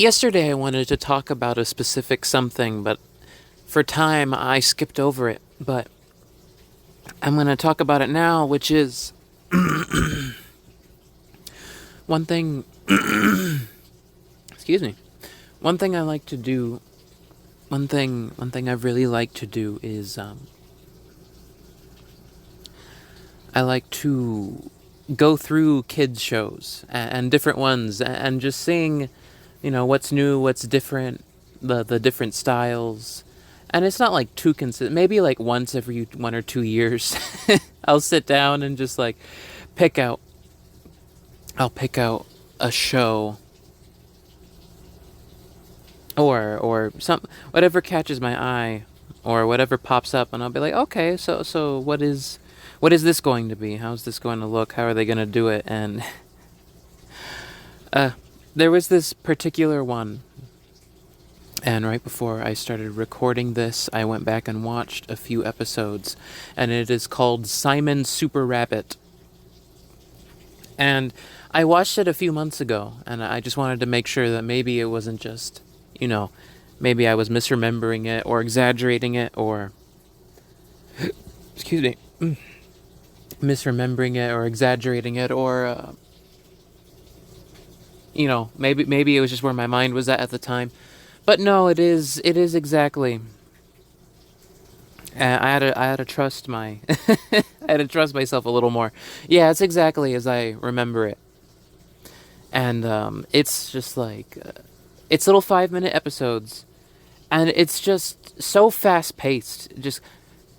Yesterday I wanted to talk about a specific something, but for time I skipped over it. But I'm going to talk about it now, which is one thing. Excuse me. One thing I like to do. One thing I really like to do is I like to go through kids shows and different ones and just seeing, what's new, what's different, the different styles. And it's not like too consistent. Maybe like once every 1 or 2 years, I'll sit down and just like pick out. I'll pick out a show or some whatever catches my eye or whatever pops up, and I'll be like, okay, so what is this going to be? How's this going to look? How are they going to do it? And there was this particular one. And right before I started recording this, I went back and watched a few episodes, and it is called Simon Super Rabbit. And I watched it a few months ago, and I just wanted to make sure that maybe it wasn't just, maybe I was misremembering it or exaggerating it or, excuse me, misremembering it or exaggerating it or, maybe it was just where my mind was at the time. But no, it is exactly. I had to trust I had to trust myself a little more. Yeah, it's exactly as I remember it. And it's just like it's little 5-minute episodes, and it's just so fast paced. Just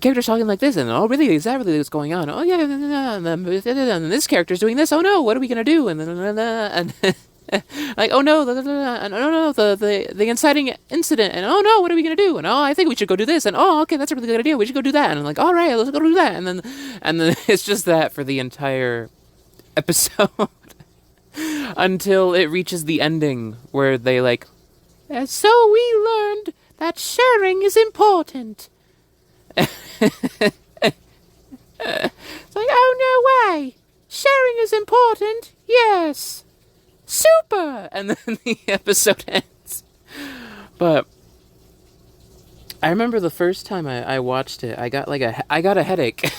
characters talking like this, and oh, really, is that really what's going on? Oh yeah, and this character's doing this. Oh no, what are we gonna do? And like, oh no, and oh no, the inciting incident, and oh no, what are we gonna do? And oh, I think we should go do this, and oh, okay, that's a really good idea. We should go do that. And I'm like, all right, let's go do that. And then it's just that for the entire episode until it reaches the ending where they like, and so we learned that sharing is important. It's like, oh no way, sharing is important. Yes. Super! And then the episode ends. But I remember the first time I watched it, I got a headache.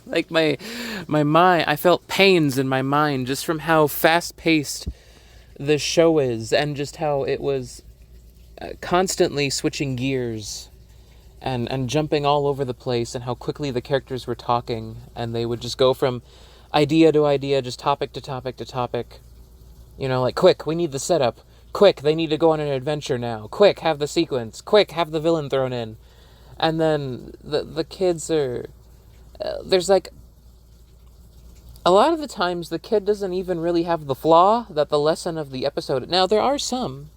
Like my mind, I felt pains in my mind just from how fast-paced the show is, and just how it was constantly switching gears and jumping all over the place, and how quickly the characters were talking, and they would just go from idea to idea, just topic to topic to topic. Like, quick, we need the setup. Quick, they need to go on an adventure now. Quick, have the sequence. Quick, have the villain thrown in. And then the kids are... there's like... a lot of the times, the kid doesn't even really have the flaw that the lesson of the episode... Now, there are some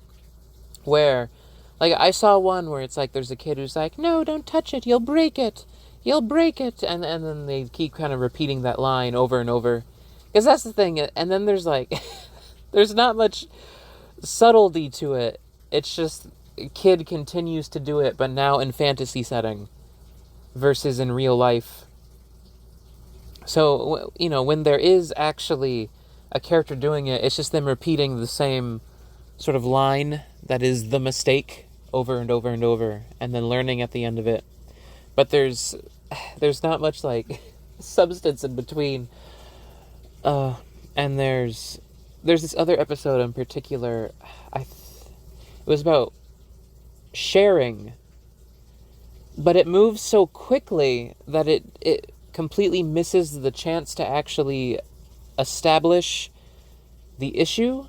where... like, I saw one where it's like, there's a kid who's like, no, don't touch it, you'll break it. You'll break it. And then they keep kind of repeating that line over and over. Because that's the thing. And then there's like... there's not much subtlety to it. It's just a kid continues to do it, but now in fantasy setting versus in real life. So, when there is actually a character doing it, it's just them repeating the same sort of line that is the mistake over and over and over, and then learning at the end of it. But there's not much like substance in between. And there's this other episode in particular. It was about sharing, but it moves so quickly that it completely misses the chance to actually establish the issue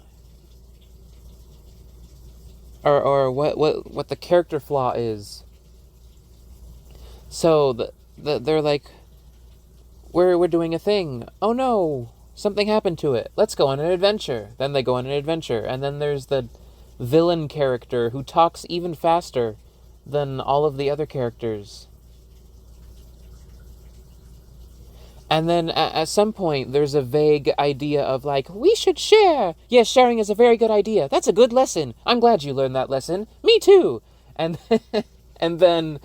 or what the character flaw is. So they're like, we're doing a thing. Oh no, something happened to it. Let's go on an adventure. Then they go on an adventure. And then there's the villain character who talks even faster than all of the other characters. And then at some point, there's a vague idea of like, we should share. Yes, sharing is a very good idea. That's a good lesson. I'm glad you learned that lesson. Me too. And and then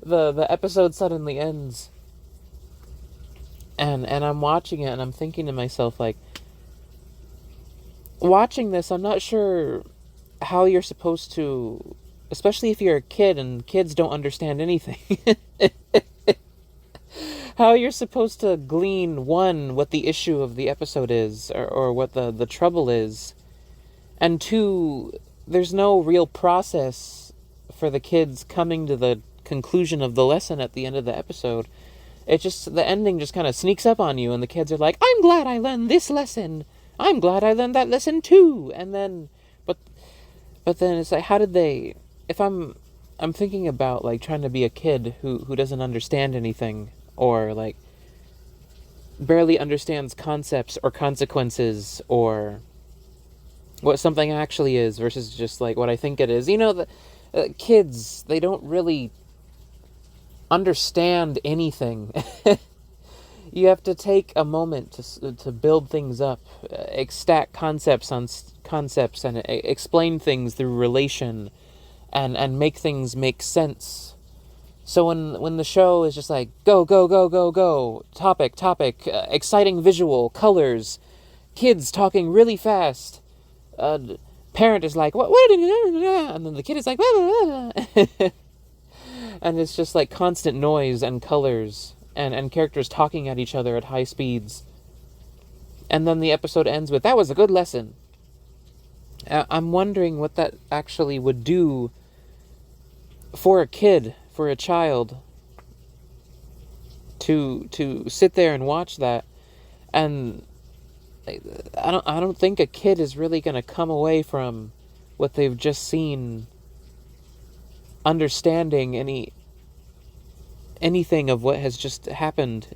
the episode suddenly ends. And I'm watching it and I'm thinking to myself, like, watching this, I'm not sure how you're supposed to, especially if you're a kid and kids don't understand anything, how you're supposed to glean, one, what the issue of the episode is, or what the trouble is, and two, there's no real process for the kids coming to the conclusion of the lesson at the end of the episode. It just, the ending just kind of sneaks up on you, and the kids are like, I'm glad I learned this lesson. I'm glad I learned that lesson too. And then, but then it's like, how did they, if I'm thinking about, like, trying to be a kid who doesn't understand anything, or, like, barely understands concepts or consequences, or what something actually is versus just, like, what I think it is. You know, the kids, they don't really understand anything. You have to take a moment to build things up, stack concepts on concepts, and explain things through relation, and make things make sense. So when the show is just like, go, go, go, go, go, topic, exciting visual, colors, kids talking really fast, parent is like, what, and then the kid is like, and it's just like constant noise and colors, and characters talking at each other at high speeds. And then the episode ends with, that was a good lesson. I'm wondering what that actually would do for a kid, for a child, to sit there and watch that. And I don't think a kid is really going to come away from what they've just seen understanding anything of what has just happened,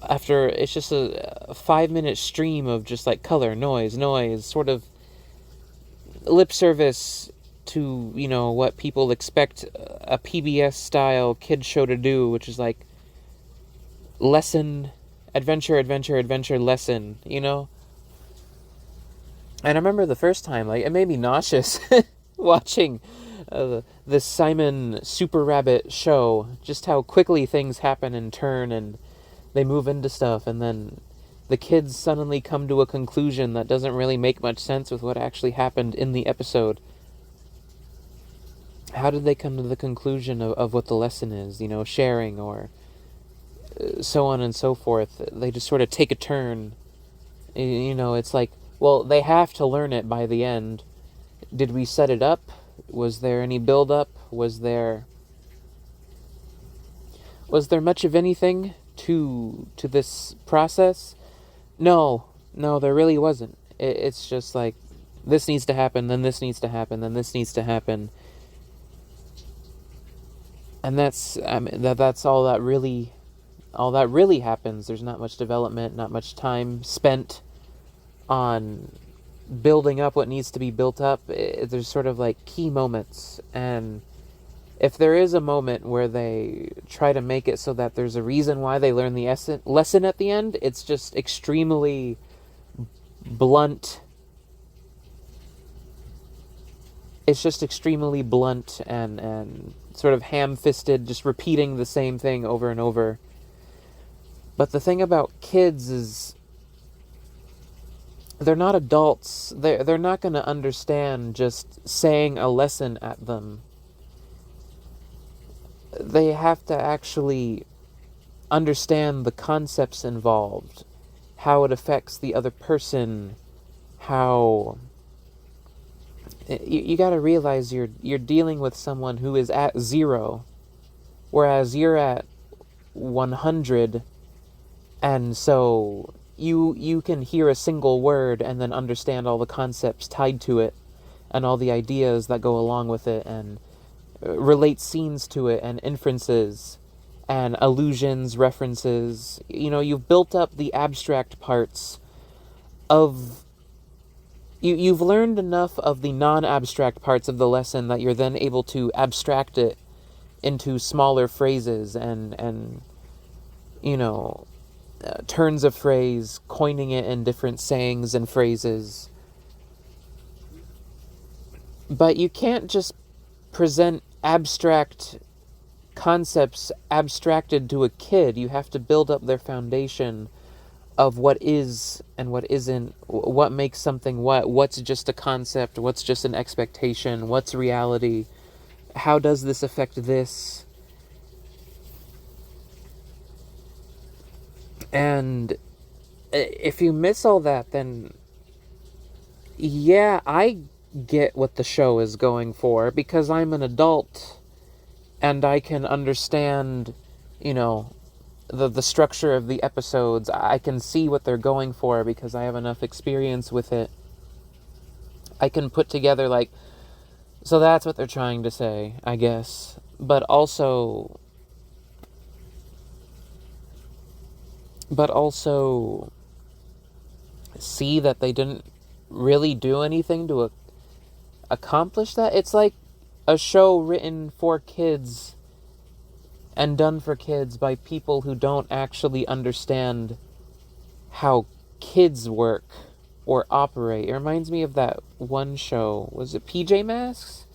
after it's just a 5-minute stream of just like color, noise, sort of lip service to, you know, what people expect a PBS style kid show to do, which is like lesson, adventure, lesson, you know? And I remember the first time, like, it made me nauseous watching this Simon Super Rabbit show, just how quickly things happen and turn, and they move into stuff, and then the kids suddenly come to a conclusion that doesn't really make much sense with what actually happened in the episode. How did they come to the conclusion of what the lesson is, you know, sharing, or so on and so forth? They just sort of take a turn. You know, it's like, well, they have to learn it by the end. Did we set it up? Was there any build-up? Was there much of anything to this process? No, there really wasn't. It's just like, this needs to happen, then this needs to happen, then this needs to happen. And that's all that really happens. There's not much development, not much time spent on building up what needs to be built up. There's sort of like key moments, and if there is a moment where they try to make it so that there's a reason why they learn the lesson at the end, it's just extremely blunt. It's just extremely blunt and sort of ham-fisted, just repeating the same thing over and over. But the thing about kids is, they're not adults. They're not going to understand just saying a lesson at them. They have to actually understand the concepts involved, how it affects the other person, how... You got to realize you're dealing with someone who is at 0, whereas you're at 100, and so you can hear a single word and then understand all the concepts tied to it, and all the ideas that go along with it, and relate scenes to it, and inferences, and allusions, references. You know, you've built up the abstract parts of... You've learned enough of the non-abstract parts of the lesson that you're then able to abstract it into smaller phrases and you know, turns of phrase, coining it in different sayings and phrases. But you can't just present abstract concepts abstracted to a kid. You have to build up their foundation of what is and what isn't, what makes something what's just a concept, what's just an expectation, what's reality, how does this affect this. And if you miss all that, then yeah, I get what the show is going for because I'm an adult and I can understand, you know, the structure of the episodes. I can see what they're going for because I have enough experience with it. I can put together, like, so that's what they're trying to say, I guess. But also see that they didn't really do anything to accomplish that. It's like a show written for kids and done for kids by people who don't actually understand how kids work or operate. It reminds me of that one show, was it PJ Masks?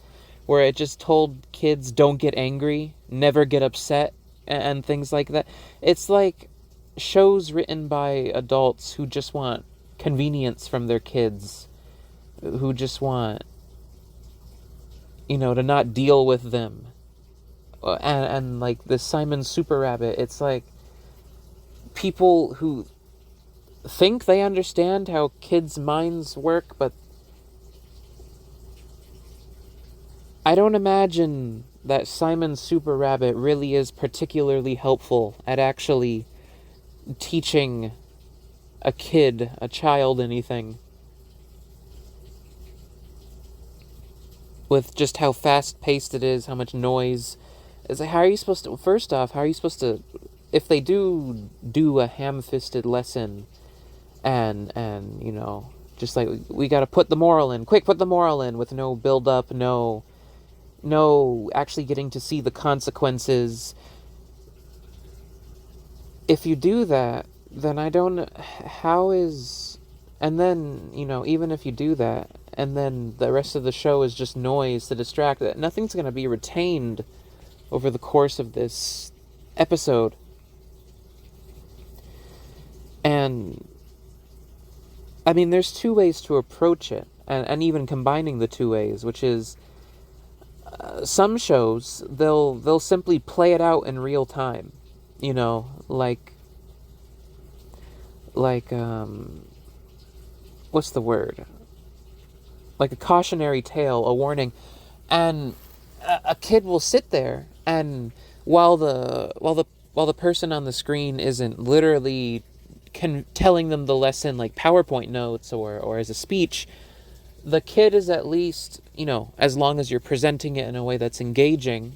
Where it just told kids don't get angry, never get upset, and things like that. It's like shows written by adults who just want convenience from their kids, who just want, to not deal with them. And like the Simon Super Rabbit, it's like people who think they understand how kids' minds work, but I don't imagine that Simon Super Rabbit really is particularly helpful at actually teaching a child, anything. With just how fast-paced it is, how much noise. It's like, how are you supposed to... First off, how are you supposed to... If they do a ham-fisted lesson and just like, we gotta put the moral in. Quick, put the moral in, with no build-up, no actually getting to see the consequences. If you do that, then I don't... How is... And then, even if you do that, and then the rest of the show is just noise to distract, that nothing's going to be retained over the course of this episode. And I mean, there's two ways to approach it, and even combining the two ways, which is some shows, they'll simply play it out in real time, like what's the word? Like a cautionary tale, a warning, and a kid will sit there, and while the person on the screen isn't literally telling them the lesson like PowerPoint notes or as a speech, the kid is at least, as long as you're presenting it in a way that's engaging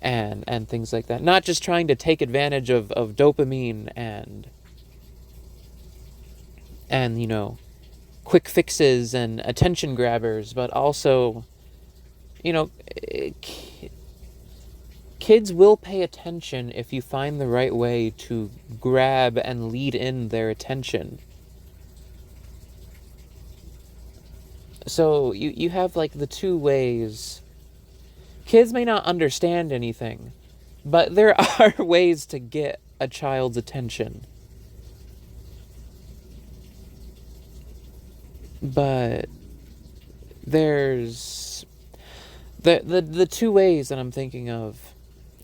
and things like that, not just trying to take advantage of dopamine and quick fixes and attention grabbers, but also, kids will pay attention if you find the right way to grab and lead in their attention. So you have like the two ways. Kids may not understand anything, but there are ways to get a child's attention. But there's the two ways that I'm thinking of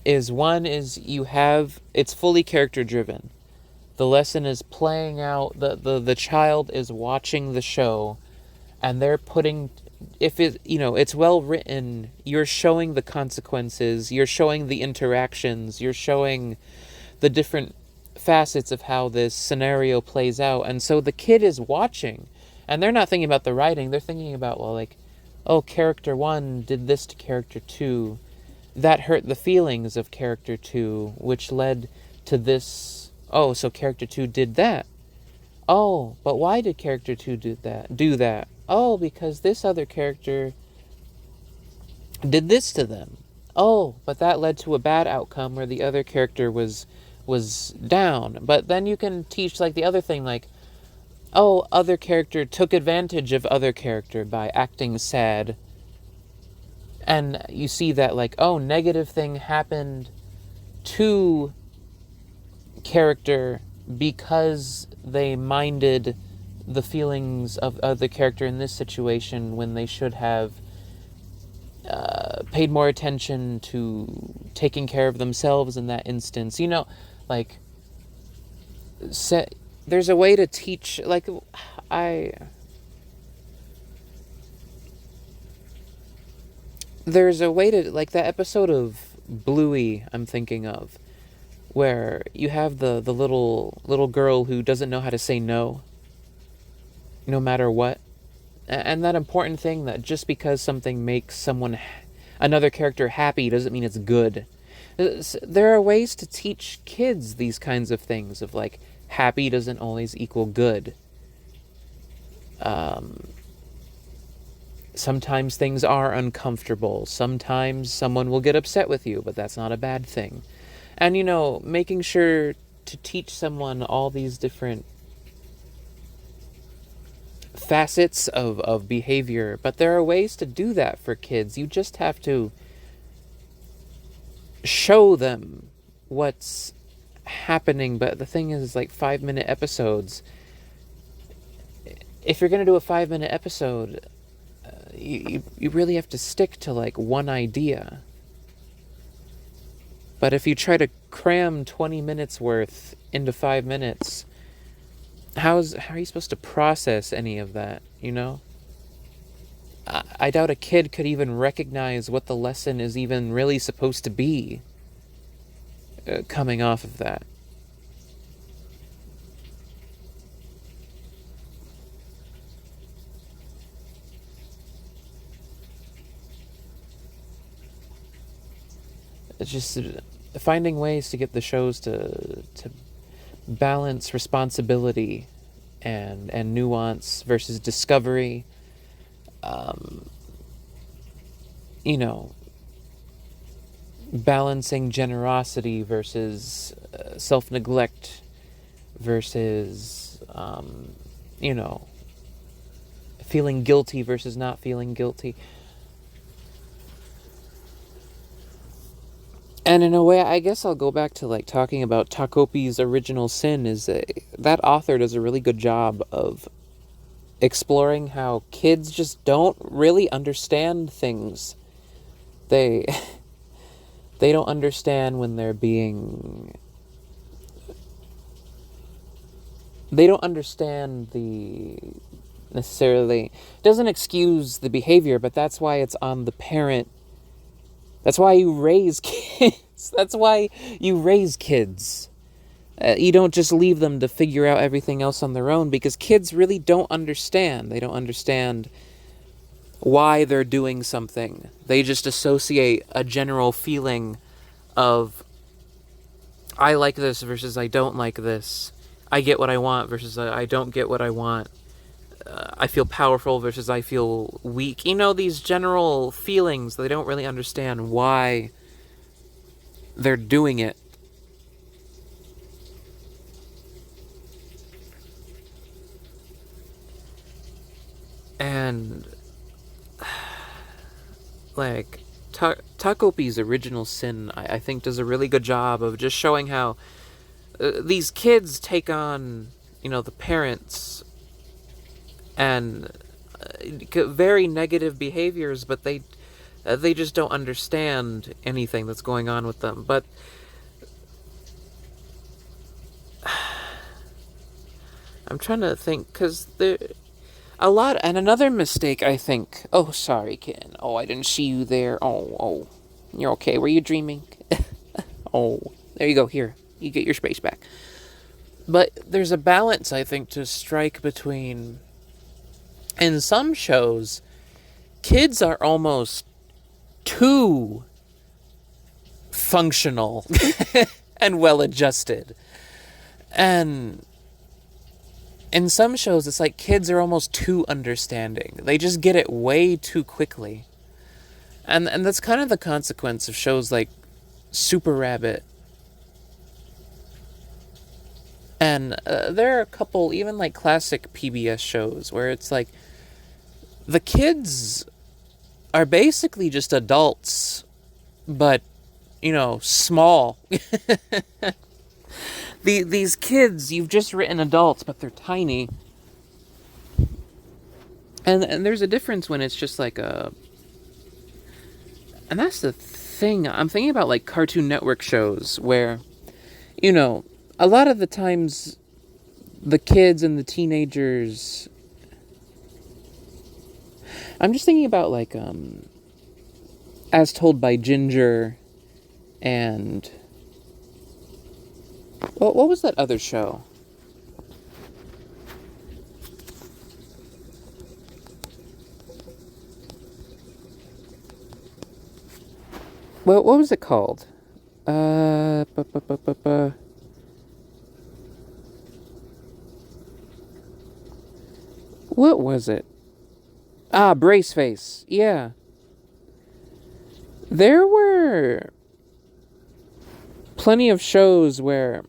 is, one is it's fully character driven. The lesson is playing out, the child is watching the show, and they're putting, if it, it's well written, you're showing the consequences, you're showing the interactions, you're showing the different facets of how this scenario plays out. And so the kid is watching, and they're not thinking about the writing, they're thinking about, well, like, oh, character 1 did this to character 2. That hurt the feelings of character 2, which led to this. Oh, so character 2 did that. Oh, but why did character 2 do that? Oh, because this other character did this to them. Oh, but that led to a bad outcome where the other character was down. But then you can teach, like, the other thing, like, oh, other character took advantage of other character by acting sad. And you see that, like, oh, negative thing happened to character because they minded the feelings of the character in this situation when they should have paid more attention to taking care of themselves in that instance. Like, there's a way to teach, like, I... There's a way to, like, that episode of Bluey I'm thinking of, where you have the little girl who doesn't know how to say no, no matter what. And that important thing that just because something makes another character happy doesn't mean it's good. There are ways to teach kids these kinds of things of, like, happy doesn't always equal good. Sometimes things are uncomfortable. Sometimes someone will get upset with you, but that's not a bad thing. And, making sure to teach someone all these different facets of behavior. But there are ways to do that for kids. You just have to show them what's happening. But the thing is, like, 5-minute episodes. If you're going to do a 5-minute episode, you really have to stick to, like, one idea. But if you try to cram 20 minutes worth into 5 minutes, how are you supposed to process any of that, I doubt a kid could even recognize what the lesson is even really supposed to be coming off of that. It's just finding ways to get the shows to balance responsibility and nuance versus discovery. Balancing generosity versus self-neglect versus, feeling guilty versus not feeling guilty. And in a way, I guess I'll go back to, like, talking about Takopi's original sin is that author does a really good job of exploring how kids just don't really understand things. They don't understand when they're being... They don't understand necessarily... doesn't excuse the behavior, but that's why it's on the parent. That's why you raise kids. That's why you raise kids. You don't just leave them to figure out everything else on their own, because kids really don't understand. They don't understand why they're doing something. They just associate a general feeling of, I like this versus I don't like this. I get what I want versus I don't get what I want. I feel powerful versus I feel weak. These general feelings, they don't really understand why they're doing it. And, like, Takopi's original sin, I think, does a really good job of just showing how these kids take on, the parents and very negative behaviors, but they just don't understand anything that's going on with them. But I'm trying to think, because a lot, and another mistake, I think... Oh, sorry, Ken. Oh, I didn't see you there. Oh, you're okay. Were you dreaming? Oh, there you go. Here, you get your space back. But there's a balance, I think, to strike between... In some shows, kids are almost too functional and well-adjusted. And in some shows, it's like kids are almost too understanding. They just get it way too quickly. And that's kind of the consequence of shows like Super Rabbit. And there are a couple, even like classic PBS shows, where it's like the kids are basically just adults, but, small. these kids, you've just written adults, but they're tiny. And there's a difference when it's just like a... And that's the thing. I'm thinking about like Cartoon Network shows where, you know, a lot of the times the kids and the teenagers... I'm just thinking about like, As Told by Ginger and... What was that other show? Well, what was it called? What was it? Braceface. Yeah. There were plenty of shows where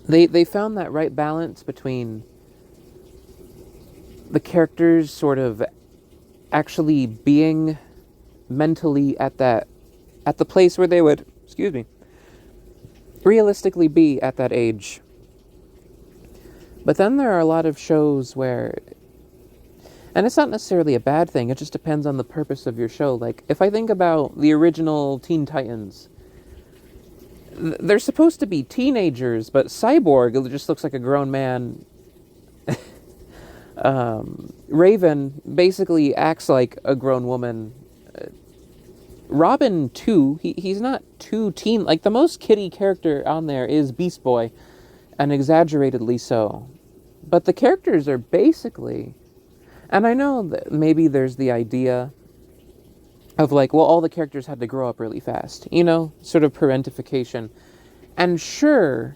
they found that right balance between the characters sort of actually being mentally at the place where they would, realistically be at that age. But then there are a lot of shows where, and it's not necessarily a bad thing, it just depends on the purpose of your show. Like, if I think about the original Teen Titans, they're supposed to be teenagers, but Cyborg just looks like a grown man. Raven basically acts like a grown woman. Robin, too, he's not too teen. Like, the most kiddie character on there is Beast Boy, and exaggeratedly so. But the characters are basically... And I know that maybe there's the idea of, like, well, all the characters had to grow up really fast. You know? Sort of parentification. And sure,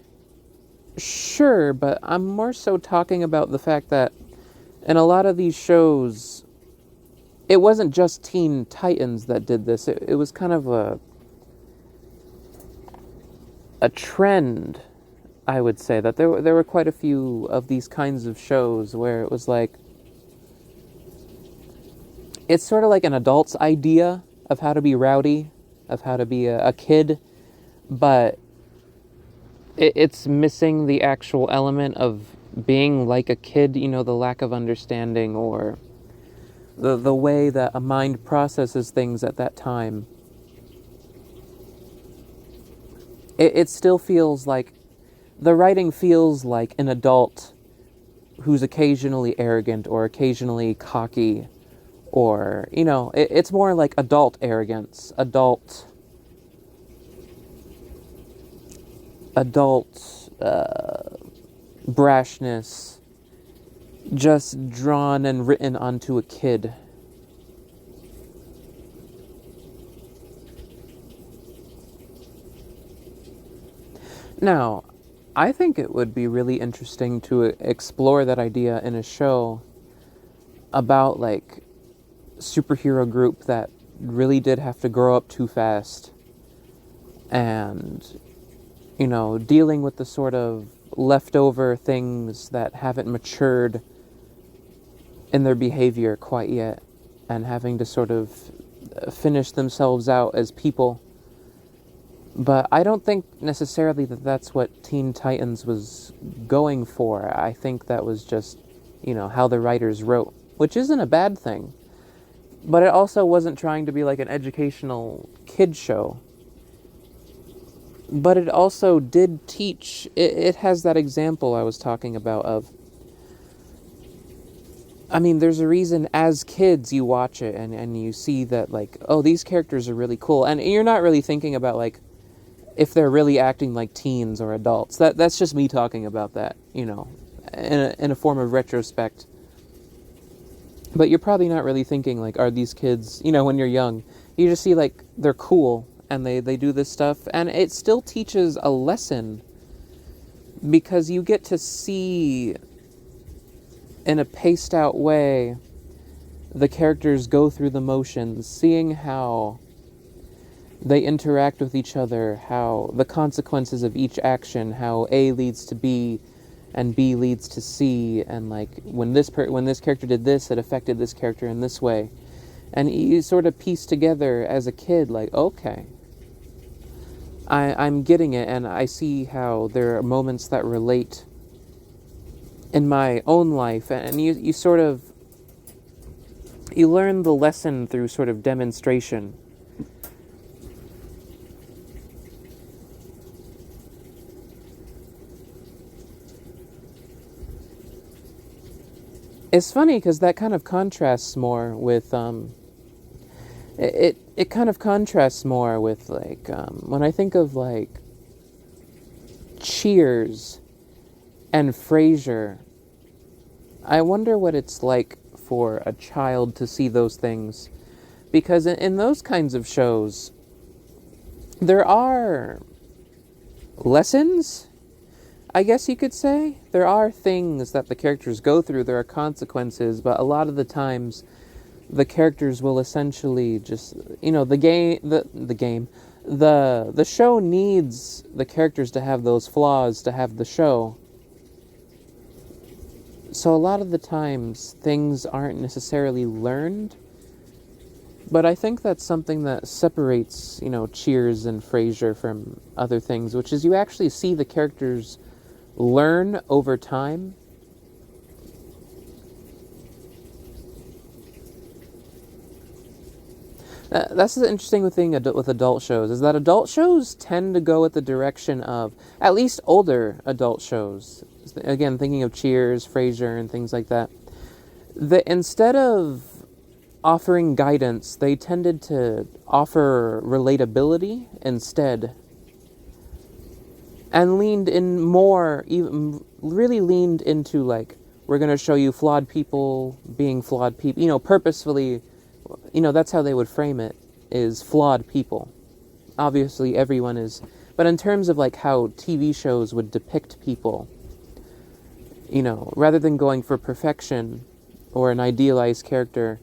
but I'm more so talking about the fact that in a lot of these shows... It wasn't just Teen Titans that did this. It was kind of a trend, I would say, that there were quite a few of these kinds of shows where it was like... It's sort of like an adult's idea of how to be rowdy, of how to be a kid, but it's missing the actual element of being like a kid, you know, the lack of understanding or... The way that a mind processes things at that time. It still feels like... The writing feels like an adult who's occasionally arrogant or occasionally cocky. Or, you know, it's more like adult arrogance. Adult brashness. Just drawn and written onto a kid. Now, I think it would be really interesting to explore that idea in a show about, like, superhero group that really did have to grow up too fast. And, you know, dealing with the sort of leftover things that haven't matured in their behavior quite yet, and having to sort of finish themselves out as people. But I don't think necessarily that that's what Teen Titans was going for. I think that was just, you know, how the writers wrote, which isn't a bad thing. But it also wasn't trying to be like an educational kid show. But it also did teach, it has that example I was talking about of, I mean, there's a reason as kids you watch it and you see that, like, oh, these characters are really cool. And you're not really thinking about, like, if they're really acting like teens or adults. That's just me talking about that, you know, in a form of retrospect. But you're probably not really thinking, like, are these kids, you know, when you're young, you just see, like, they're cool and they do this stuff. And it still teaches a lesson because you get to see... in a paced out way, the characters go through the motions, seeing how they interact with each other, how the consequences of each action, how A leads to B and B leads to C, and like when this character did this, it affected this character in this way. And you sort of piece together as a kid, like, okay, I'm getting it, and I see how there are moments that relate in my own life, and you sort of you learn the lesson through sort of demonstration. It's funny because that kind of contrasts more with it kind of contrasts more with like when I think of like Cheers and Frasier. I wonder what it's like for a child to see those things, because in those kinds of shows there are lessons, I guess you could say. There are things that the characters go through, there are consequences, but a lot of the times the characters will essentially just, the show needs the characters to have those flaws to have the show. So a lot of the times things aren't necessarily learned, but I think that's something that separates, Cheers and Frasier from other things, which is you actually see the characters learn over time. That's the interesting thing with adult shows, is that adult shows tend to go at the direction of, at least older adult shows. Again, thinking of Cheers, Frasier, and things like that. Instead of offering guidance, they tended to offer relatability instead. And leaned in more, even really leaned into like, we're going to show you flawed people being flawed people, purposefully. That's how they would frame it, is flawed people. Obviously, everyone is. But in terms of, like, how TV shows would depict people, rather than going for perfection or an idealized character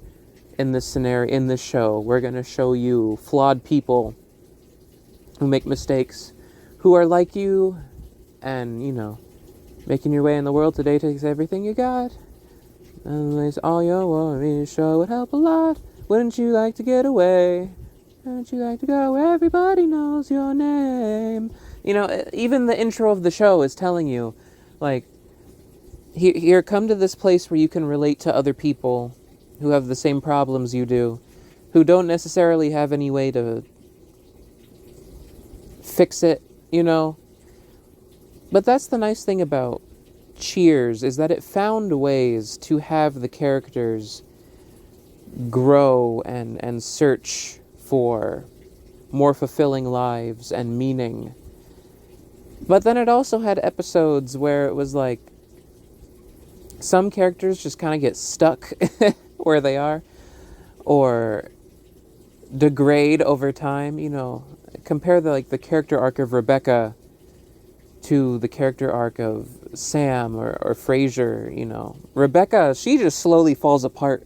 in this scenario, in this show, we're going to show you flawed people who make mistakes, who are like you, and, making your way in the world today takes everything you got. And it's all your worries, sure would help a lot. Wouldn't you like to get away? Wouldn't you like to go where everybody knows your name? Even the intro of the show is telling you, like, here, come to this place where you can relate to other people who have the same problems you do, who don't necessarily have any way to fix it, But that's the nice thing about Cheers, is that it found ways to have the characters grow and search for more fulfilling lives and meaning. But then it also had episodes where it was like some characters just kind of get stuck where they are, or degrade over time. Compare the character arc of Rebecca to the character arc of Sam or Frasier. Rebecca, she just slowly falls apart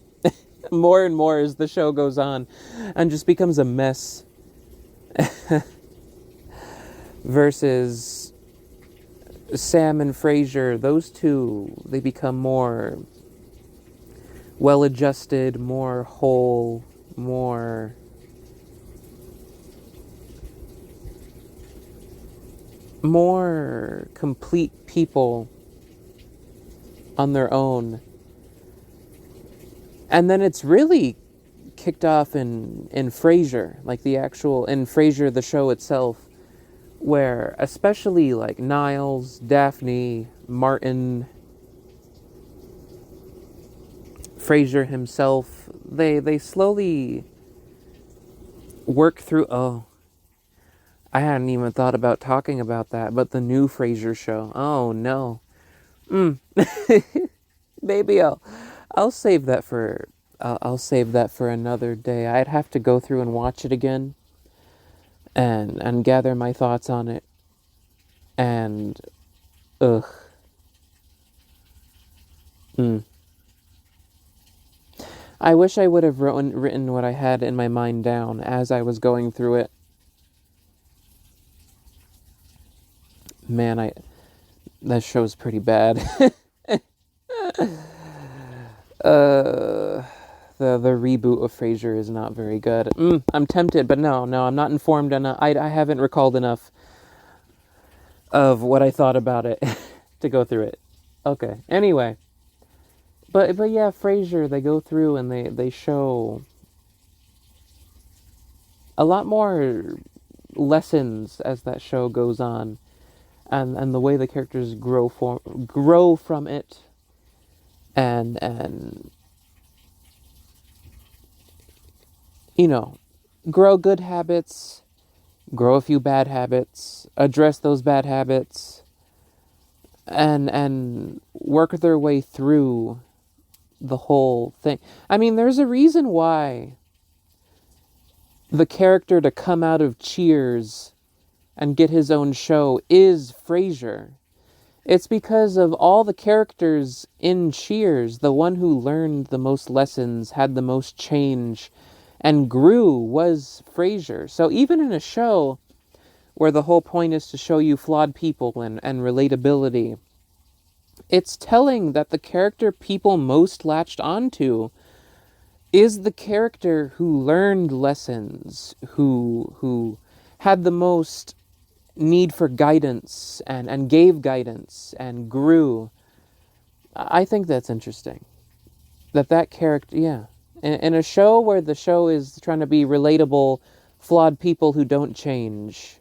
more and more as the show goes on, and just becomes a mess. Versus Sam and Frasier, those two, they become more well-adjusted, more whole, more complete people on their own. And then it's really kicked off in Frasier, like in Frasier, the show itself, where especially like Niles, Daphne, Martin, Frasier himself, they slowly work through. Oh, I hadn't even thought about talking about that, but the new Frasier show. Oh no, maybe I'll save that for another day. I'd have to go through and watch it again, and gather my thoughts on it. And ugh. I wish I would have written what I had in my mind down as I was going through it. Man, that show's pretty bad. The the reboot of Frasier is not very good. I'm tempted, but no, I'm not informed enough. I haven't recalled enough of what I thought about it to go through it. Okay. Anyway, but yeah, Frasier, they go through and they show a lot more lessons as that show goes on, and the way the characters grow from it, and you know, grow good habits, grow a few bad habits, address those bad habits, and work their way through the whole thing. I mean, there's a reason why the character to come out of Cheers and get his own show is Frasier. It's because of all the characters in Cheers, the one who learned the most lessons, had the most change, and grew was Frasier. So even in a show where the whole point is to show you flawed people and relatability, it's telling that the character people most latched onto is the character who learned lessons, who had the most need for guidance and gave guidance and grew. I think that's interesting. That character, yeah. In a show where the show is trying to be relatable, flawed people who don't change.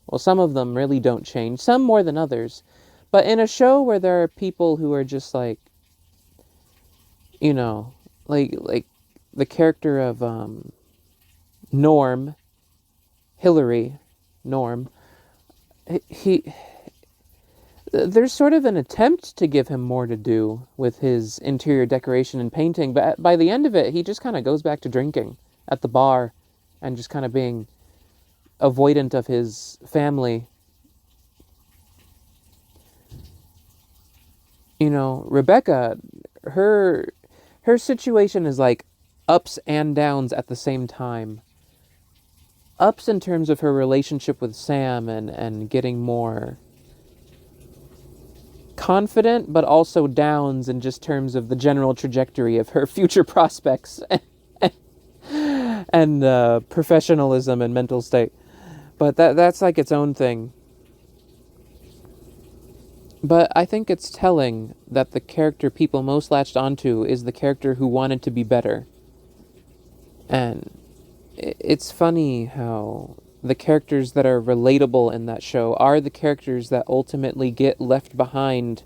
Well, some of them really don't change, some more than others. But in a show where there are people who are just like, you know, like the character of Norm, Hillary, Norm, there's sort of an attempt to give him more to do with his interior decoration and painting, but by the end of it, he just kind of goes back to drinking at the bar and just kind of being avoidant of his family. You know, Rebecca, her situation is like ups and downs at the same time. Ups in terms of her relationship with Sam and getting more confident, but also downs in just terms of the general trajectory of her future prospects and professionalism and mental state. But that's like its own thing. But I think it's telling that the character people most latched onto is the character who wanted to be better. And it's funny how the characters that are relatable in that show are the characters that ultimately get left behind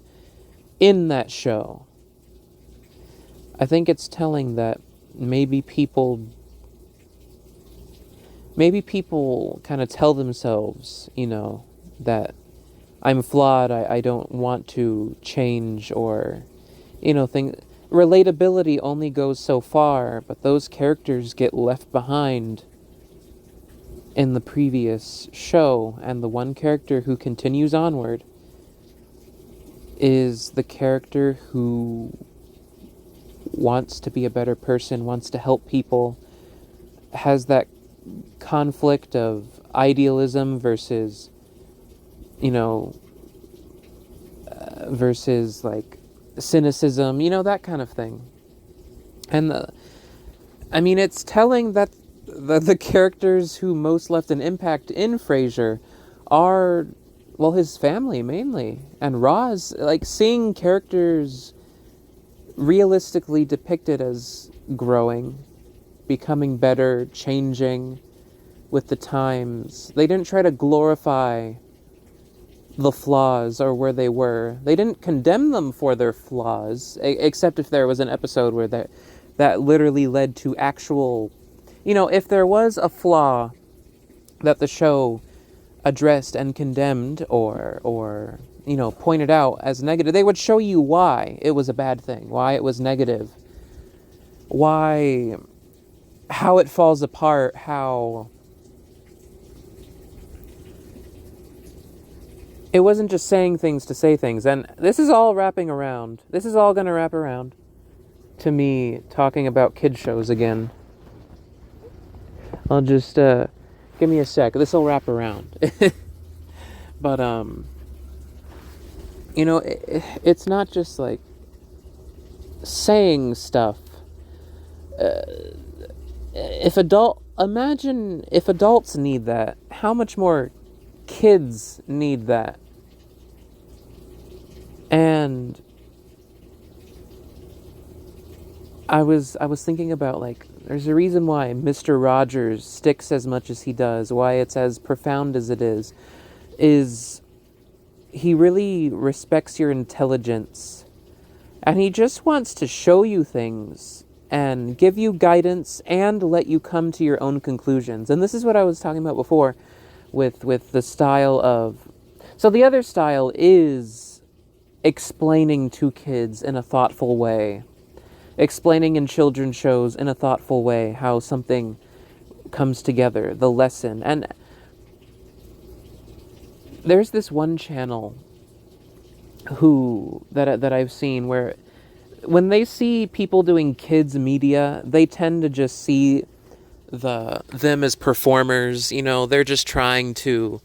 in that show. I think it's telling that maybe people kind of tell themselves, you know, that I'm flawed, I don't want to change, or, you know, relatability only goes so far, but those characters get left behind in the previous show, and the one character who continues onward is the character who wants to be a better person, wants to help people, has that conflict of idealism versus, you know, versus like cynicism, you know, that kind of thing. And I mean, it's telling that the characters who most left an impact in Frasier are, well, his family mainly, and Roz. Like, seeing characters realistically depicted as growing, becoming better, changing with the times. They didn't try to glorify the flaws or where they were. They didn't condemn them for their flaws, except if there was an episode where that literally led to actual, you know, if there was a flaw that the show addressed and condemned or you know, pointed out as negative, they would show you why it was a bad thing, why it was negative, how it falls apart, how it wasn't just saying things to say things. And this is all wrapping around. This is all going to wrap around to me talking about kid shows again. I'll just, give me a sec. This will wrap around. But, you know, it's not just like saying stuff. imagine if adults need that, how much more kids need that. And I was thinking about, like, there's a reason why Mr. Rogers sticks as much as he does, why it's as profound as it is he really respects your intelligence, and he just wants to show you things and give you guidance and let you come to your own conclusions. And this is what I was talking about before with the style of... So the other style is explaining to kids in a thoughtful way. Explaining in children's shows in a thoughtful way how something comes together, the lesson. And there's this one channel that I've seen where when they see people doing kids media, they tend to just see them as performers. You know, they're just trying to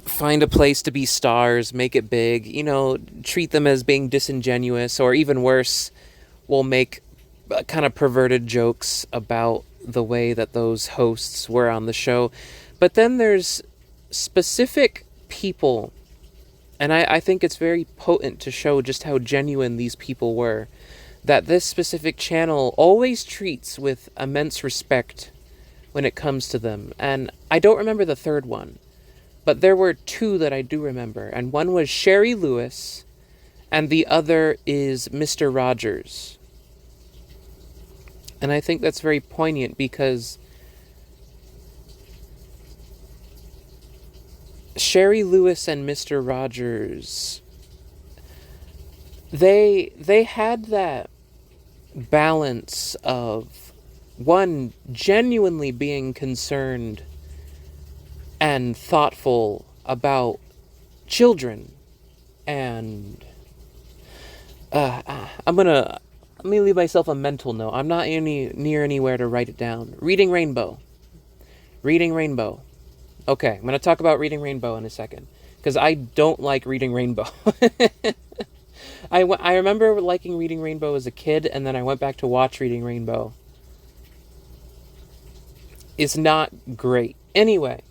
find a place to be stars, make it big, you know, treat them as being disingenuous, or even worse, will make kind of perverted jokes about the way that those hosts were on the show. But then there's specific people, and I think it's very potent to show just how genuine these people were, that this specific channel always treats with immense respect when it comes to them. And I don't remember the third one, but there were two that I do remember, and one was Sherry Lewis, and the other is Mr. Rogers. And I think that's very poignant because Sherry Lewis and Mr. Rogers, they had that balance of, one, genuinely being concerned and thoughtful about children, and let me leave myself a mental note. I'm not near anywhere to write it down. Reading Rainbow. Okay, I'm going to talk about Reading Rainbow in a second, because I don't like Reading Rainbow. I remember liking Reading Rainbow as a kid, and then I went back to watch Reading Rainbow. It's not great. Anyway,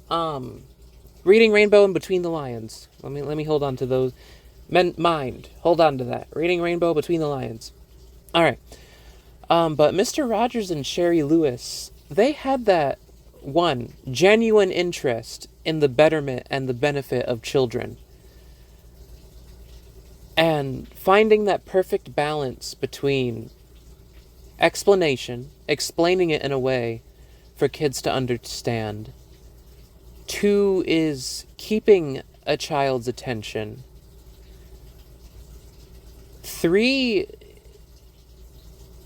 Reading Rainbow and Between the Lions. Let me hold on to those. Hold on to that. Reading Rainbow, Between the Lions. All right. But Mr. Rogers and Sherry Lewis, they had that, one, genuine interest in the betterment and the benefit of children. And finding that perfect balance between explaining it in a way for kids to understand. Two is keeping a child's attention. Three,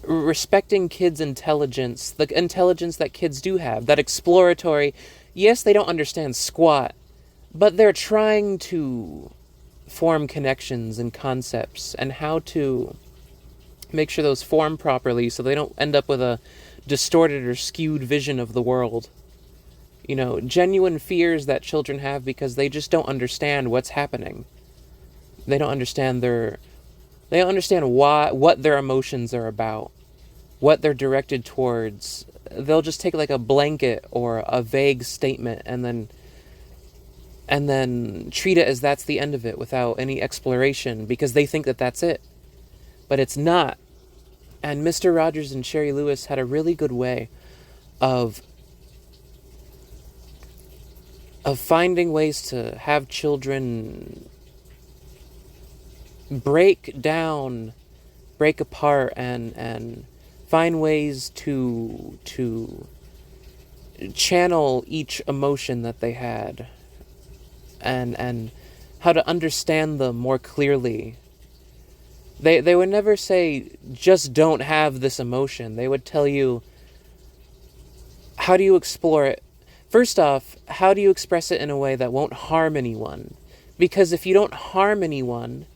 respecting kids' intelligence, the intelligence that kids do have, that exploratory. Yes, they don't understand squat, but they're trying to form connections and concepts and how to make sure those form properly so they don't end up with a distorted or skewed vision of the world. You know, genuine fears that children have because they just don't understand what's happening. They don't understand what their emotions are about, what they're directed towards. They'll just take like a blanket or a vague statement and then treat it as that's the end of it without any exploration because they think that that's it. But it's not. And Mr. Rogers and Sherry Lewis had a really good way of finding ways to have children break apart and find ways to channel each emotion that they had and how to understand them more clearly. They would never say, just don't have this emotion. They would tell you, how do you explore it? First off, how do you express it in a way that won't harm anyone? Because if you don't harm anyone,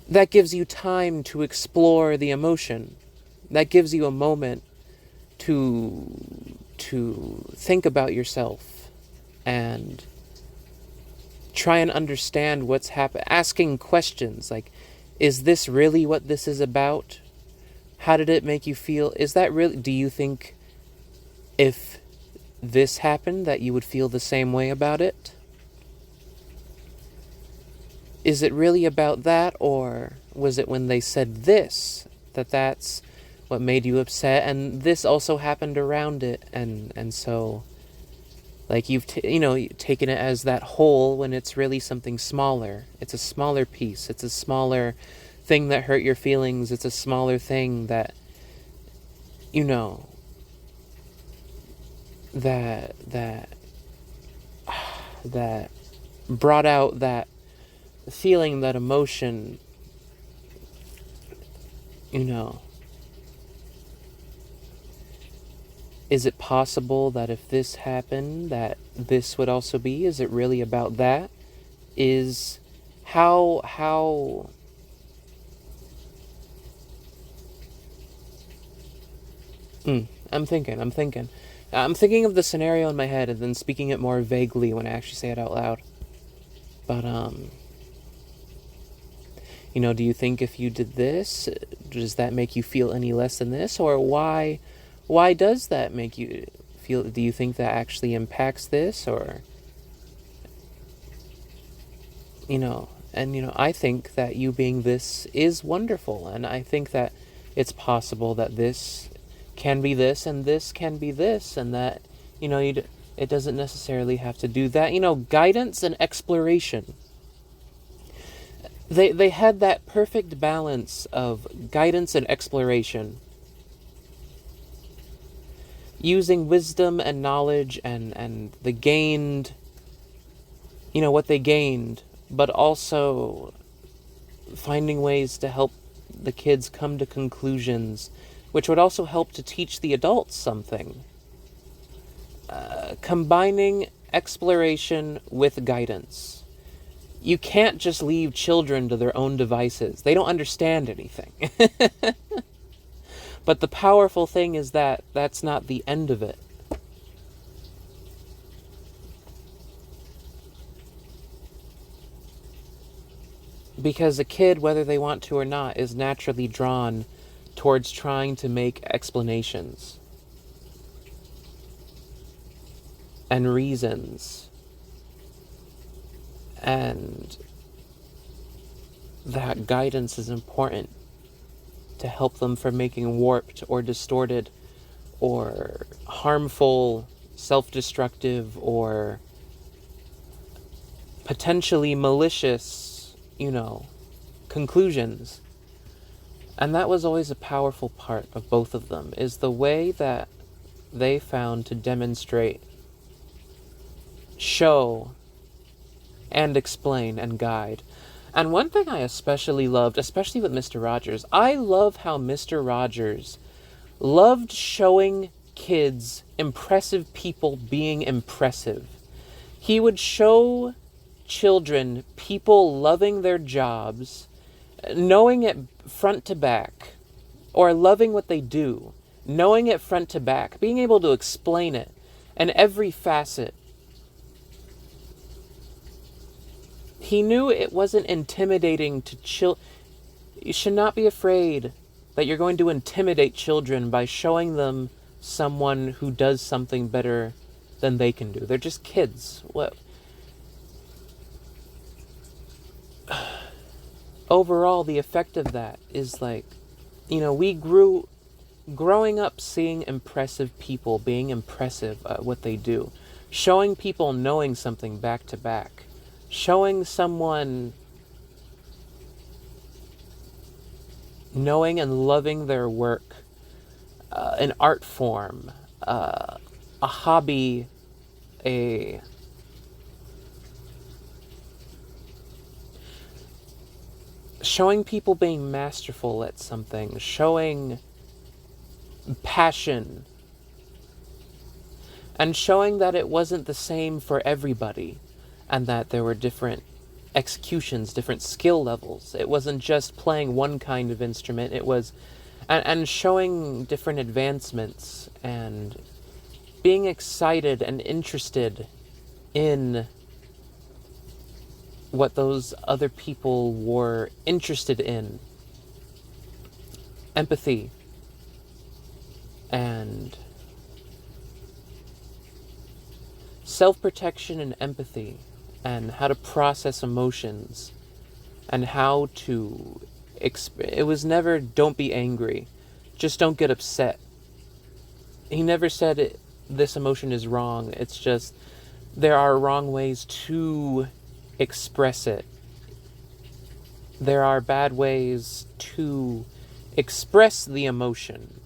that gives you time to explore the emotion. That gives you a moment to think about yourself and try and understand what's happening. Asking questions like, is this really what this is about? How did it make you feel? Is that really, do you think if this happened that you would feel the same way about it? Is it really about that, or was it when they said this that's what made you upset, and this also happened around it, and so like you've taken it as that whole when it's really something smaller. It's a smaller piece. It's a smaller thing that hurt your feelings. It's a smaller thing that you know that that brought out that feeling, that emotion, Is it possible that if this happened, that this would also be? Is it really about that? Is how I'm thinking. I'm thinking of the scenario in my head and then speaking it more vaguely when I actually say it out loud. But do you think if you did this, does that make you feel any less than this? Or why does that make you feel, do you think that actually impacts this? Or, I think that you being this is wonderful. And I think that it's possible that this can be this and this can be this. And that, it doesn't necessarily have to do that. Guidance and exploration. They had that perfect balance of guidance and exploration, using wisdom and knowledge and the gained, what they gained, but also finding ways to help the kids come to conclusions, which would also help to teach the adults something. Combining exploration with guidance. You can't just leave children to their own devices. They don't understand anything. But the powerful thing is that that's not the end of it. Because a kid, whether they want to or not, is naturally drawn towards trying to make explanations and reasons. And that guidance is important to help them from making warped or distorted or harmful, self-destructive, or potentially malicious, conclusions. And that was always a powerful part of both of them, is the way that they found to demonstrate, show, and explain and guide. And one thing I especially loved, especially with Mr. Rogers, I love how Mr. Rogers loved showing kids impressive people being impressive. He would show children people loving their jobs, knowing it front to back, or loving what they do, knowing it front to back, being able to explain it, and every facet. He knew it wasn't intimidating to You should not be afraid that you're going to intimidate children by showing them someone who does something better than they can do. They're just kids. What? Overall, the effect of that is growing up seeing impressive people being impressive at what they do, showing people knowing something back to back. Showing someone knowing and loving their work, an art form, a hobby, showing people being masterful at something, showing passion, and showing that it wasn't the same for everybody. And that there were different executions, different skill levels. It wasn't just playing one kind of instrument. It was, and showing different advancements and being excited and interested in what those other people were interested in. Empathy, self-protection and empathy, and how to process emotions, and how to it was never don't be angry, just don't get upset. He never said this emotion is wrong. It's just there are wrong ways to express it. There are bad ways to express the emotion,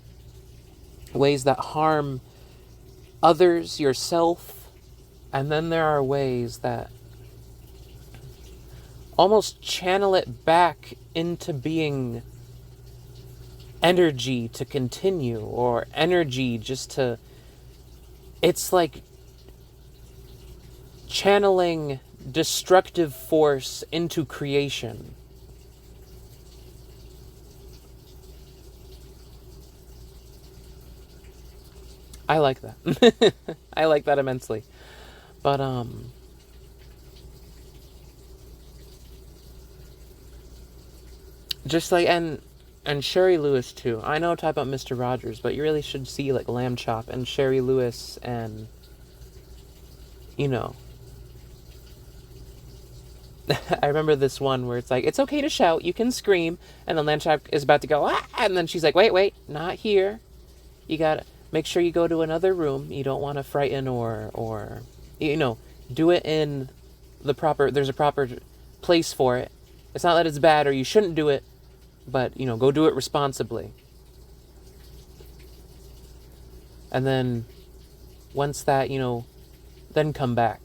ways that harm others, yourself, and then there are ways that almost channel it back into being energy to continue, or energy just to... It's like channeling destructive force into creation. I like that. I like that immensely. But, just like, and Sherry Lewis too. I know I talk about Mr. Rogers, but you really should see like Lamb Chop and Sherry Lewis, and, you know, I remember this one where it's like, it's okay to shout, you can scream, and then Lamb Chop is about to go, ah, and then she's like, wait, not here. You gotta make sure you go to another room. You don't want to frighten or, you know, do it in the proper, there's a proper place for it. It's not that it's bad or you shouldn't do it, but, you know, go do it responsibly. And then, once that, you know, then come back.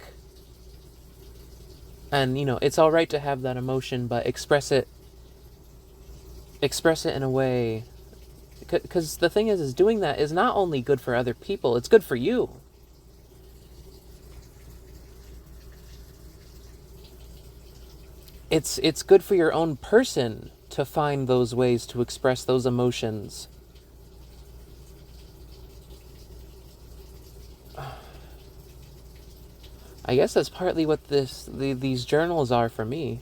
And, you know, it's all right to have that emotion, but express it in a way, because the thing is doing that is not only good for other people, it's good for you. It's good for your own person to find those ways to express those emotions. I guess that's partly what these journals are for me.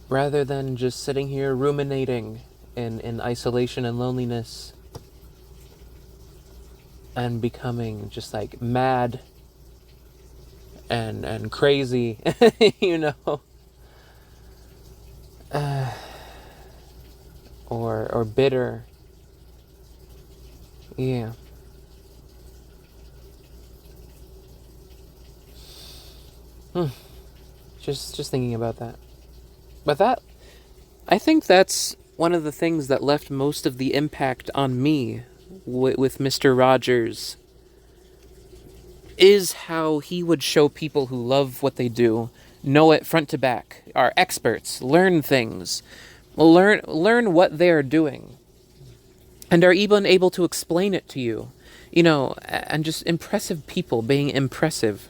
Rather than just sitting here ruminating in isolation and loneliness and becoming just like mad and crazy, you know, or bitter. Yeah. Just thinking about that. But that, I think that's one of the things that left most of the impact on me with Mr. Rogers, is how he would show people who love what they do, know it front to back, are experts, learn things, learn what they're doing, and are even able to explain it to you, you know, and just impressive people being impressive.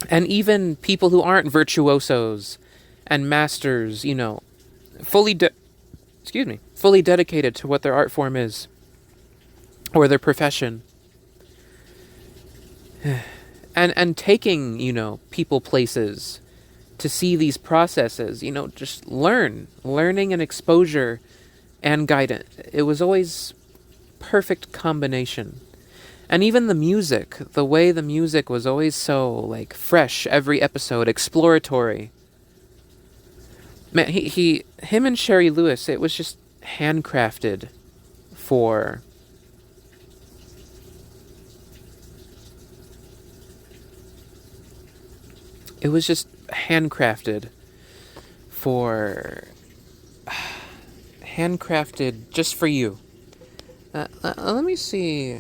And even people who aren't virtuosos and masters, you know, fully dedicated to what their art form is, or their profession. And taking, you know, people places to see these processes, you know, just learning and exposure and guidance. It was always perfect combination. And even the music, the way the music was always so, like, fresh every episode, exploratory. Man, him and Sherry Lewis, it was just handcrafted for... It was just handcrafted for... Handcrafted just for you. Let me see...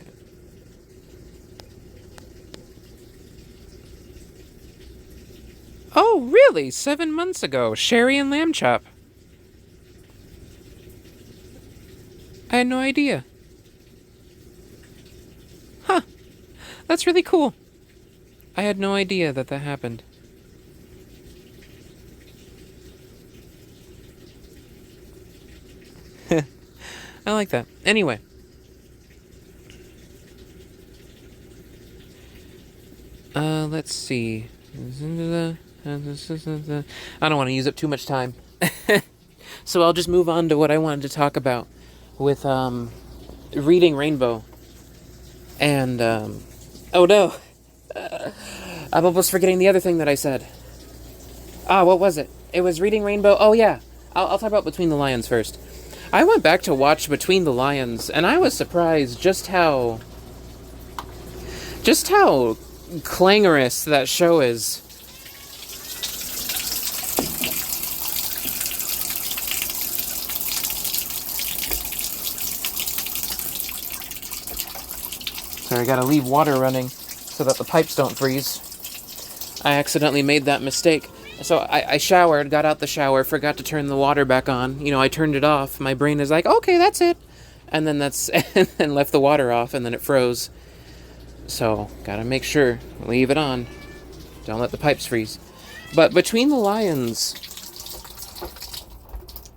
Oh, really? 7 months ago. Sherry and Lamb Chop. I had no idea. Huh. That's really cool. I had no idea that happened. I like that. Anyway. Let's see. I don't want to use up too much time. So I'll just move on to what I wanted to talk about. with Reading Rainbow. And oh no, I'm almost forgetting the other thing that I said. What was it? It was Reading Rainbow. Oh yeah, I'll talk about Between the Lions first. I went back to watch Between the Lions, and I was surprised just how clangorous that show is. Sorry, I gotta leave water running so that the pipes don't freeze. I accidentally made that mistake. So I showered, got out the shower, forgot to turn the water back on. I turned it off. My brain is like, okay, that's it. And then and left the water off, and then it froze. So, gotta make sure, leave it on. Don't let the pipes freeze. But Between the Lions,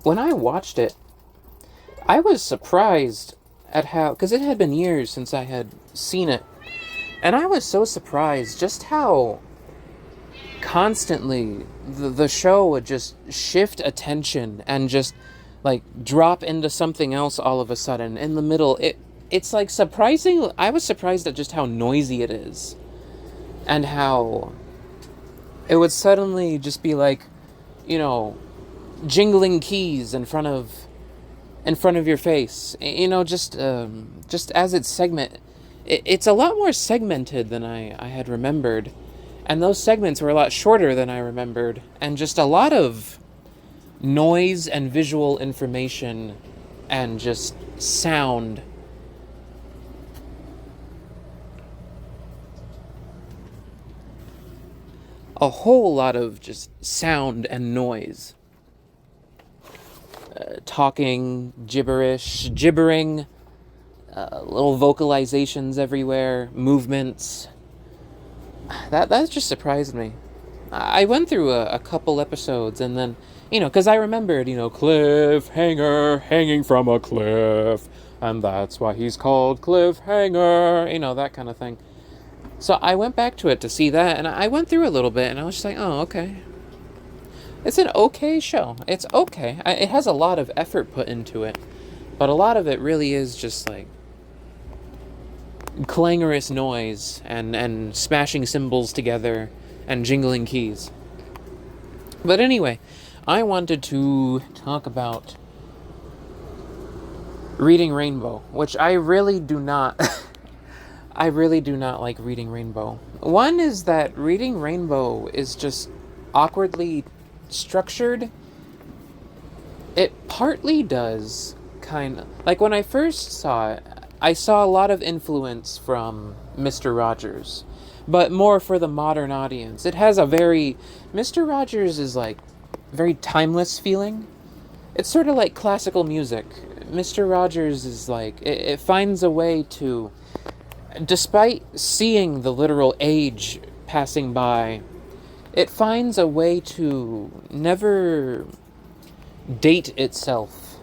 when I watched it, I was surprised at how, because it had been years since I had seen it, and I was so surprised just how constantly the show would just shift attention and just like drop into something else all of a sudden in the middle. It's like surprising. I was surprised at just how noisy it is, and how it would suddenly just be like, jingling keys in front of your face. Just as it's it's a lot more segmented than I had remembered. And those segments were a lot shorter than I remembered, and just a lot of noise and visual information and just sound. A whole lot of just sound and noise. Talking, gibbering, little vocalizations everywhere, movements. That just surprised me. I went through a couple episodes, and then, because I remembered, cliffhanger, hanging from a cliff, and that's why he's called Cliffhanger, that kind of thing. So I went back to it to see that, and I went through a little bit, and I was just like, oh, okay. It's an okay show. It's okay. It has a lot of effort put into it, but a lot of it really is just like clangorous noise and smashing cymbals together and jingling keys. But anyway, I wanted to talk about Reading Rainbow, which I really do not I really do not like Reading Rainbow. One is that Reading Rainbow is just awkwardly structured. It partly does kind of like, when I first saw it, I saw a lot of influence from Mr. Rogers, but more for the modern audience. It has Mr. Rogers is like very timeless feeling. It's sort of like classical music. Mr. Rogers is like, it finds a way to, despite seeing the literal age passing by, it finds a way to never date itself.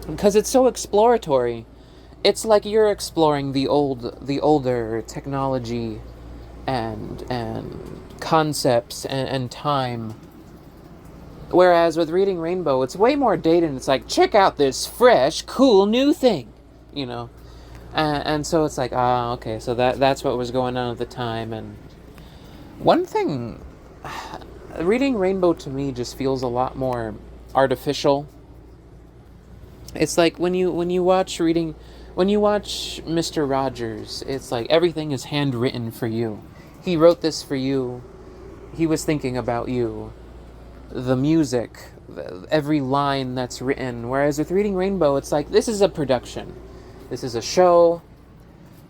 Because it's so exploratory. It's like you're exploring the older technology and concepts and time. Whereas with Reading Rainbow, it's way more dated, and it's like, check out this fresh, cool new thing, And so it's like, okay, so that's what was going on at the time. And one thing, Reading Rainbow to me just feels a lot more artificial. It's like when you watch Mr. Rogers, it's like everything is handwritten for you. He wrote this for you. He was thinking about you. The music, every line that's written. Whereas with Reading Rainbow, it's like, this is a production. This is a show.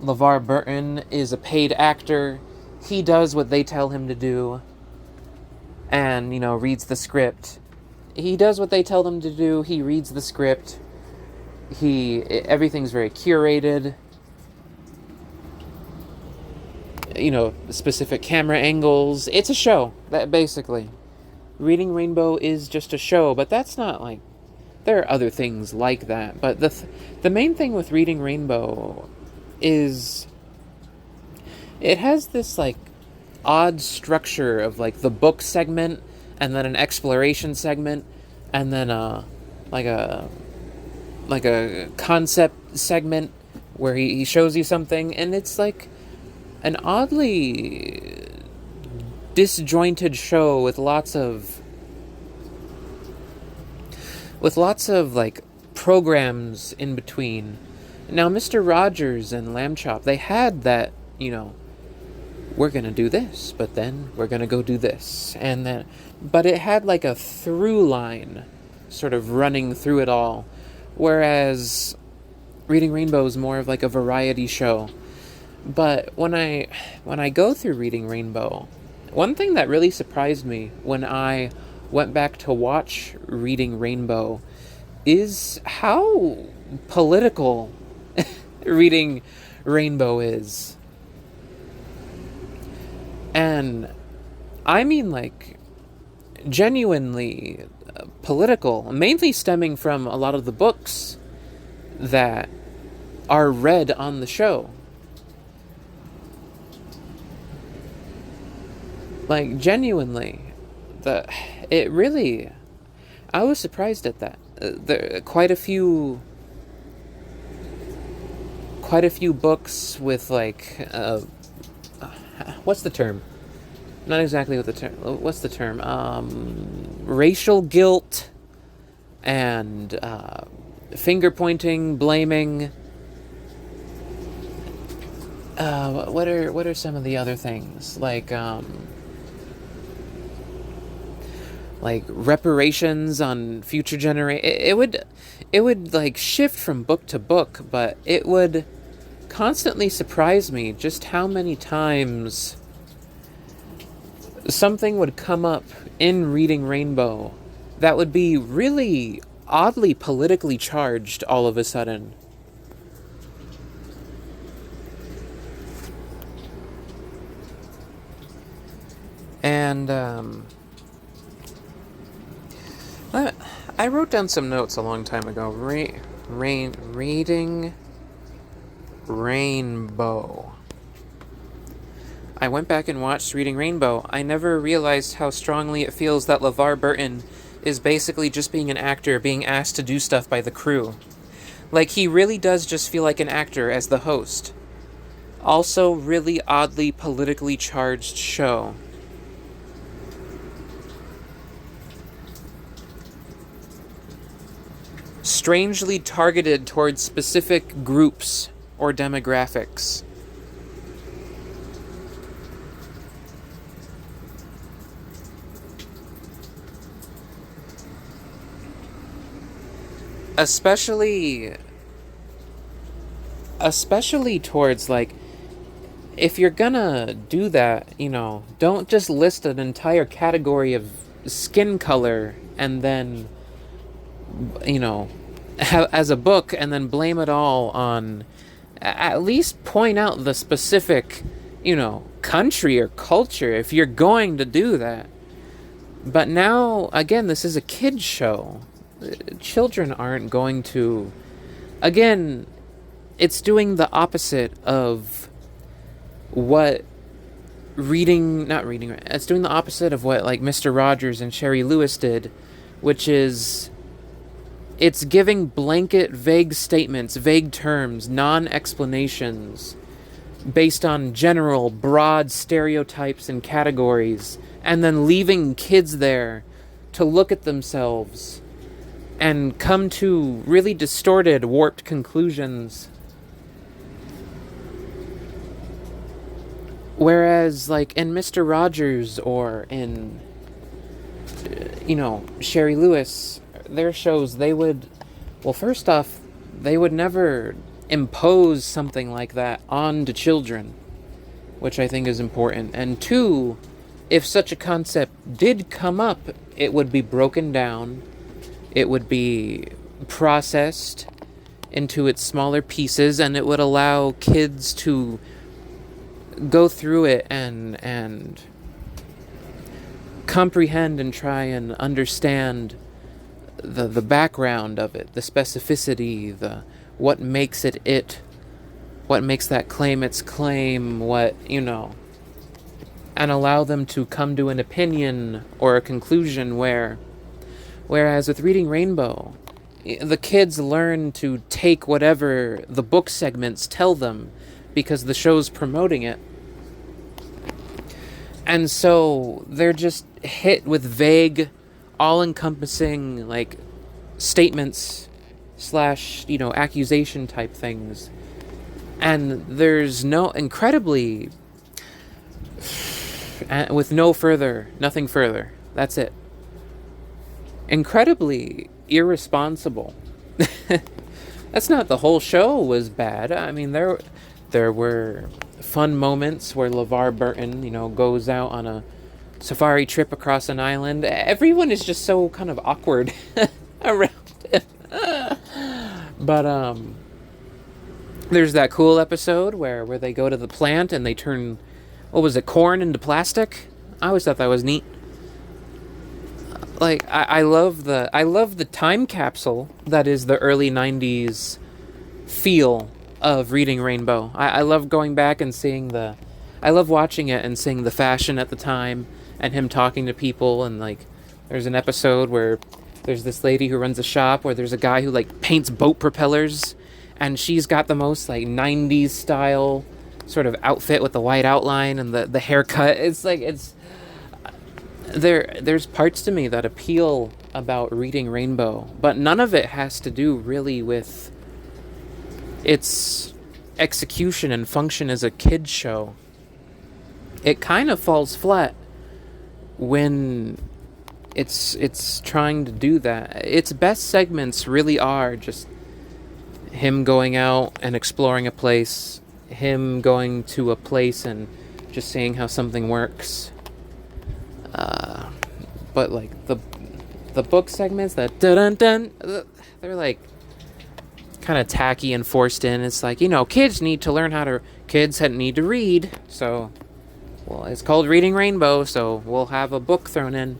LeVar Burton is a paid actor. He does what they tell him to do. And, reads the script. He does what they tell him to do. He reads the script. Everything's very curated. Specific camera angles. It's a show, that basically. Reading Rainbow is just a show, but that's not like, there are other things like that. But the main thing with Reading Rainbow is it has this like odd structure of like the book segment, and then an exploration segment, and then like a concept segment where he shows you something, and it's like an oddly disjointed show with lots of like programs in between. Now, Mr. Rogers and Lamb Chop, they had that, we're gonna do this, but then we're gonna go do this, and then, but it had like a through line, sort of running through it all, whereas Reading Rainbow is more of like a variety show. But when I go through Reading Rainbow, one thing that really surprised me when I went back to watch Reading Rainbow is how political Reading Rainbow is. And I mean, like, genuinely political, mainly stemming from a lot of the books that are read on the show. Like, genuinely, I was surprised at that. Quite a few books with, like, what's the term? Not exactly what the term. What's the term? Racial guilt and finger pointing, blaming. What are some of the other things, like reparations on future generations? It would like shift from book to book, but it would constantly surprise me just how many times something would come up in Reading Rainbow that would be really oddly politically charged all of a sudden. And I wrote down some notes a long time ago. Reading Rainbow. I went back and watched Reading Rainbow. I never realized how strongly it feels that LeVar Burton is basically just being an actor being asked to do stuff by the crew. Like, he really does just feel like an actor as the host. Also, really oddly politically charged show. Strangely targeted towards specific groups or demographics. Especially towards, like, if you're gonna do that, don't just list an entire category of skin color and then, as a book, and then blame it all on, at least point out the specific, country or culture if you're going to do that. But now, again, this is a kid's show. Children aren't going to... Again, it's doing the opposite of what it's doing the opposite of what, like, Mr. Rogers and Shari Lewis did, which is... It's giving blanket, vague statements, vague terms, non-explanations, based on general, broad stereotypes and categories, and then leaving kids there to look at themselves and come to really distorted, warped conclusions. Whereas, like, in Mr. Rogers or in, Shari Lewis, their shows, they would... Well, first off, they would never impose something like that onto children, which I think is important. And two, if such a concept did come up, it would be broken down. It would be processed into its smaller pieces, and it would allow kids to go through it and comprehend and try and understand the background of it, the specificity, what makes it, what makes that claim its claim, and allow them to come to an opinion or a conclusion whereas with Reading Rainbow, the kids learn to take whatever the book segments tell them because the show's promoting it. And so they're just hit with vague, all-encompassing, like, statements slash, accusation type things. And there's incredibly, with nothing further. That's it. Incredibly irresponsible. That's not the whole show was bad. I mean, there were fun moments where LeVar Burton, goes out on a safari trip across an island. Everyone is just so kind of awkward around him. But there's that cool episode where they go to the plant and they turn, what was it, corn into plastic? I always thought that was neat. Like, I love the time capsule that is the early 90s feel of Reading Rainbow. I love going back and I love watching it and seeing the fashion at the time and him talking to people. And, like, there's an episode where there's this lady who runs a shop where there's a guy who, like, paints boat propellers, and she's got the most, like, 90s style sort of outfit with the white outline and the haircut. It's like, there's parts to me that appeal about Reading Rainbow, but none of it has to do really with its execution and function as a kid's show. It kind of falls flat when it's trying to do that. Its best segments really are just him going out and exploring a place, him going to a place and just seeing how something works. But like the book segments, that dun-dun-dun, they're like kind of tacky and forced in. It's like, kids need to read, so, well, it's called Reading Rainbow, so we'll have a book thrown in.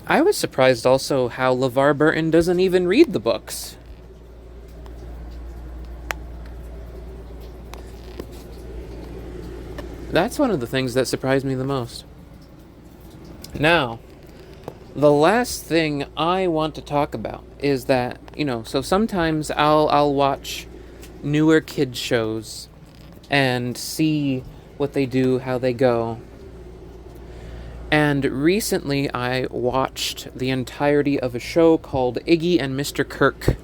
I was surprised also how LeVar Burton doesn't even read the books. That's one of the things that surprised me the most. Now, the last thing I want to talk about is that, so sometimes I'll watch newer kids shows and see what they do, how they go. And recently I watched the entirety of a show called Iggy and Mr. Kirk.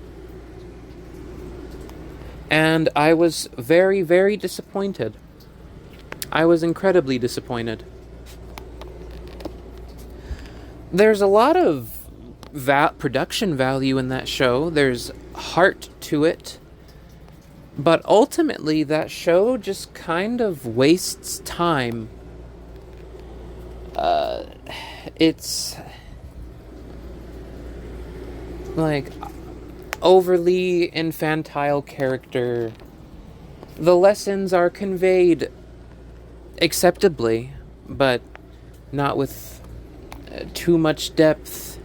And I was very, very disappointed. I was incredibly disappointed. There's a lot of production value in that show. There's heart to it. But ultimately, that show just kind of wastes time. It's like overly infantile character. The lessons are conveyed acceptably, but not with too much depth.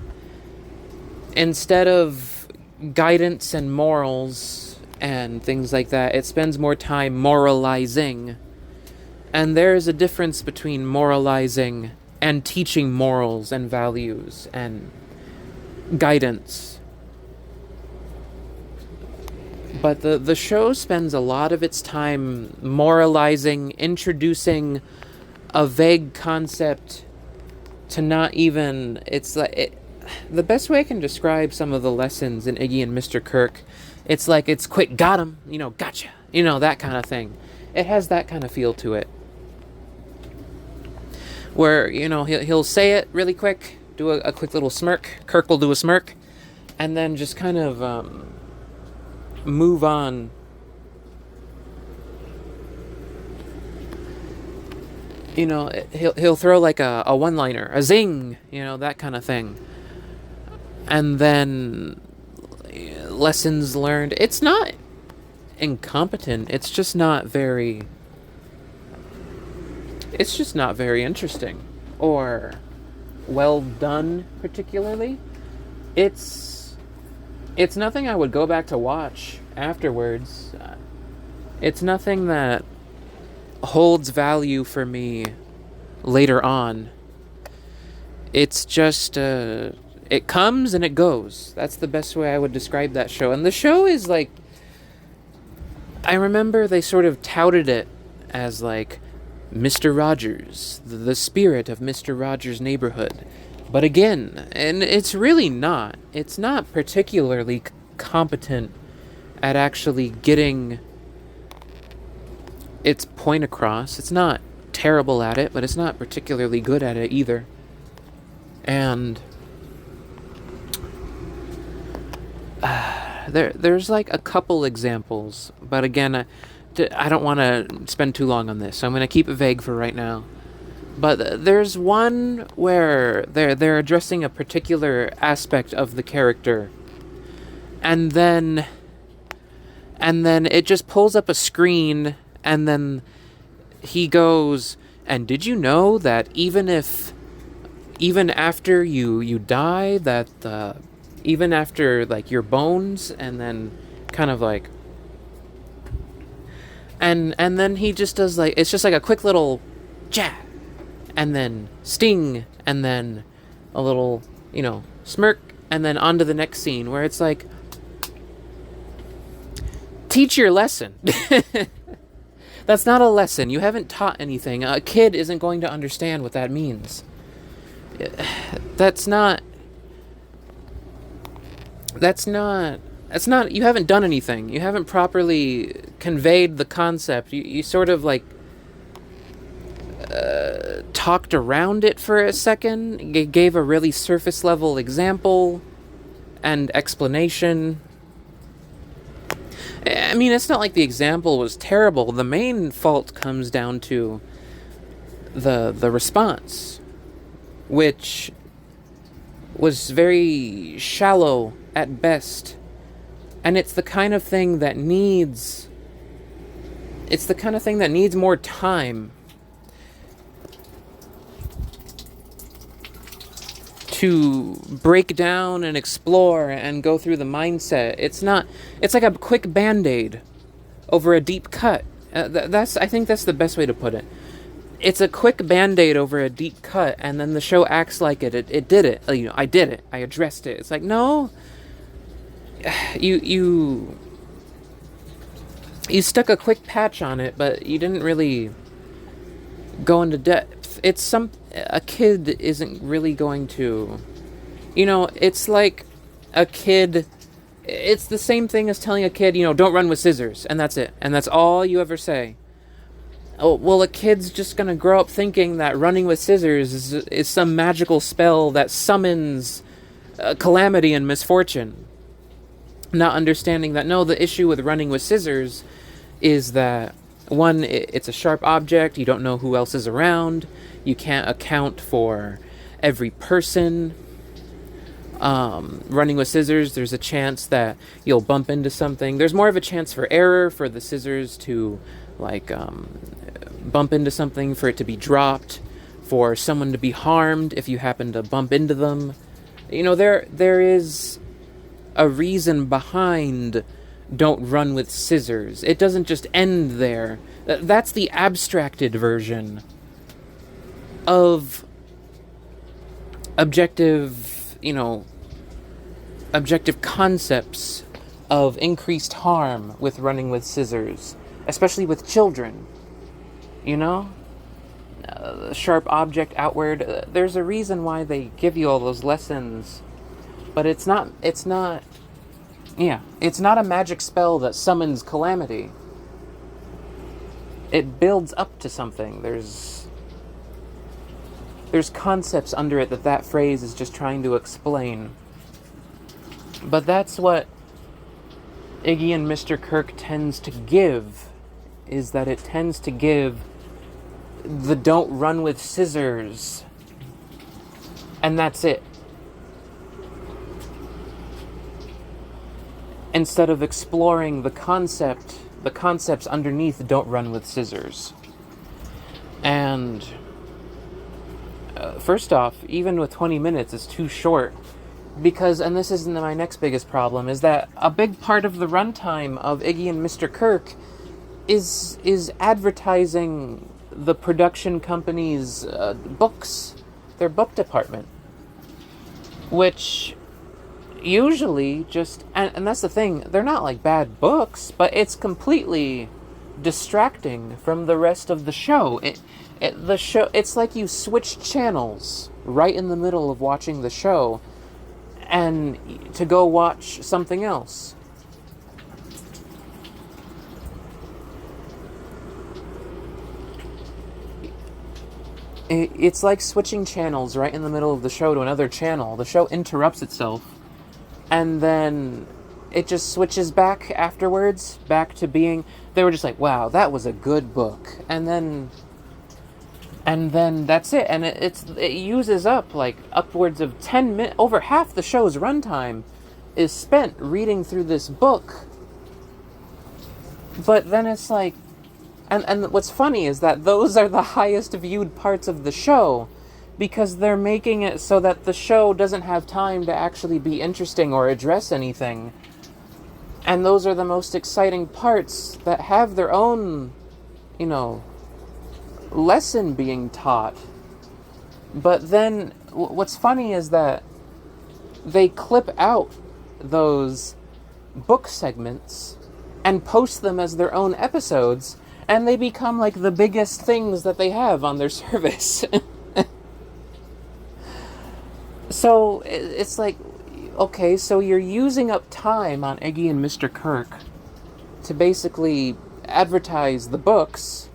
Instead of guidance and morals and things like that, it spends more time moralizing. And there is a difference between moralizing and teaching morals and values and guidance. But the show spends a lot of its time moralizing, introducing a vague concept to not even... It's like... the best way I can describe some of the lessons in Iggy and Mr. Kirk, it's like it's quick, got him, gotcha, that kind of thing. It has that kind of feel to it. Where, he'll say it really quick, do a quick little smirk, Kirk will do a smirk, and then just kind of move on. He'll throw like a one-liner, a zing, that kind of thing. And then lessons learned. It's not incompetent. It's just not very interesting or well done particularly. It's nothing I would go back to watch afterwards. It's nothing that holds value for me later on. It's just it comes and it goes. That's the best way I would describe that show. And the show is like, I remember they sort of touted it as like Mr. Rogers, the spirit of Mr. Rogers' Neighborhood. But again, and it's really not. It's not particularly competent at actually getting its point across. It's not terrible at it, but it's not particularly good at it either. And there's like a couple examples, but again, I don't want to spend too long on this, so I'm going to keep it vague for right now. But there's one where they're addressing a particular aspect of the character, and then it just pulls up a screen, and then he goes, and did you know that even after you die, that even after like your bones, and then kind of like, and then he just does like, it's just like a quick little jab, and then sting, and then a little, smirk, and then on to the next scene, where it's like, teach your lesson. That's not a lesson. You haven't taught anything. A kid isn't going to understand what that means. That's not, you haven't done anything. You haven't properly conveyed the concept. You sort of like talked around it for a second, gave a really surface level example and explanation. I mean, it's not like the example was terrible. The main fault comes down to the response, which was very shallow at best. And it's the kind of thing that needs more time to break down and explore and go through the mindset. It's like a quick Band-Aid over a deep cut. I think that's the best way to put it. It's a quick Band-Aid over a deep cut, and then the show acts like it did it. I did it. I addressed it. It's like, no, you stuck a quick patch on it, but you didn't really go into depth. A kid isn't really going to, it's like a kid, it's the same thing as telling a kid, don't run with scissors, and that's it, and that's all you ever say. Oh, well, a kid's just gonna grow up thinking that running with scissors is some magical spell that summons calamity and misfortune, not understanding that, no, the issue with running with scissors is that, one, it's a sharp object, you don't know who else is around, you can't account for every person. Running with scissors, there's a chance that you'll bump into something. There's more of a chance for error, for the scissors to, bump into something, for it to be dropped, for someone to be harmed if you happen to bump into them. There is a reason behind don't run with scissors. It doesn't just end there. That's the abstracted version of objective concepts of increased harm with running with scissors, especially with children. Sharp object outward. There's a reason why they give you all those lessons, but it's not a magic spell that summons calamity. It builds up to something. There's concepts under it that phrase is just trying to explain. But that's what Iggy and Mr. Kirk tends to give, is that it tends to give the don't run with scissors, and that's it. Instead of exploring the concepts underneath don't run with scissors. And first off, even with 20 minutes, it's too short. Because, and this isn't my next biggest problem, is that a big part of the runtime of Iggy and Mr. Kirk is advertising the production company's books, their book department. which usually just, and that's the thing, they're not like bad books, but it's completely distracting from the rest of the show. The show, it's like you switch channels right in the middle of watching the show and to go watch something else. It's like switching channels right in the middle of the show to another channel. The show interrupts itself, and then it just switches back afterwards, back to being... They were just like, wow, that was a good book. And then that's it. And it uses up like upwards of 10 minutes. Over half the show's runtime is spent reading through this book. But then it's like... And what's funny is that those are the highest viewed parts of the show, because they're making it so that the show doesn't have time to actually be interesting or address anything. And those are the most exciting parts that have their own, lesson being taught. But then what's funny is that they clip out those book segments and post them as their own episodes, and they become like the biggest things that they have on their service. So it's like, okay, so you're using up time on Iggy and Mr. Kirk to basically advertise the books.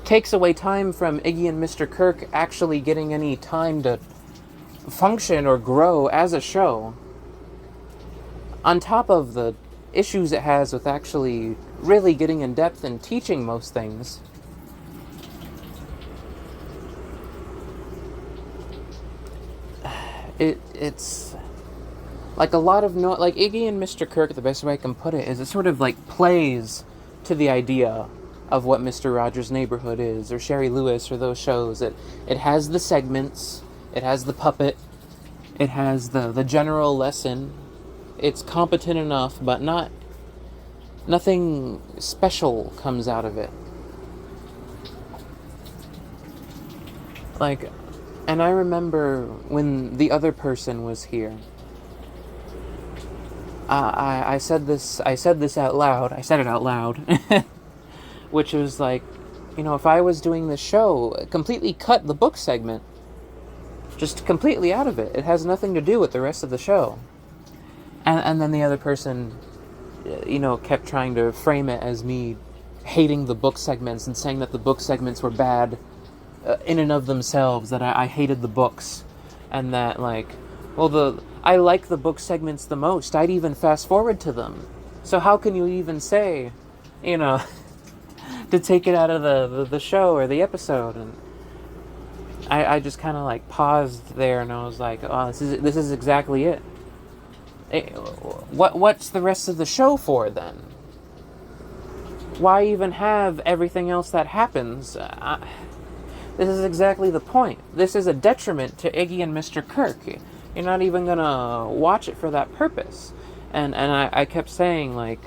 Takes away time from Iggy and Mr. Kirk actually getting any time to function or grow as a show. On top of the issues it has with actually really getting in depth and teaching most things. It's like a lot of like Iggy and Mr. Kirk, the best way I can put it is it sort of like plays to the idea of what Mr. Rogers' Neighborhood is, or Sherry Lewis, or those shows. It has the segments, it has the puppet, it has the general lesson. It's competent enough, but nothing special comes out of it. Like, and I remember when the other person was here, I said this out loud. I said it out loud, which was like, if I was doing this show, completely cut the book segment, just completely out of it. It has nothing to do with the rest of the show. And then the other person, kept trying to frame it as me hating the book segments and saying that the book segments were bad in and of themselves, that I hated the books, and that, like, I like the book segments the most. I'd even fast forward to them. So how can you even say, to take it out of the show or the episode? And I just kind of like paused there, and I was like, oh, this is exactly it. What's the rest of the show for, then? Why even have everything else that happens? This is exactly the point. This is a detriment to Iggy and Mr. Kirk. You're not even gonna watch it for that purpose. And I kept saying, like,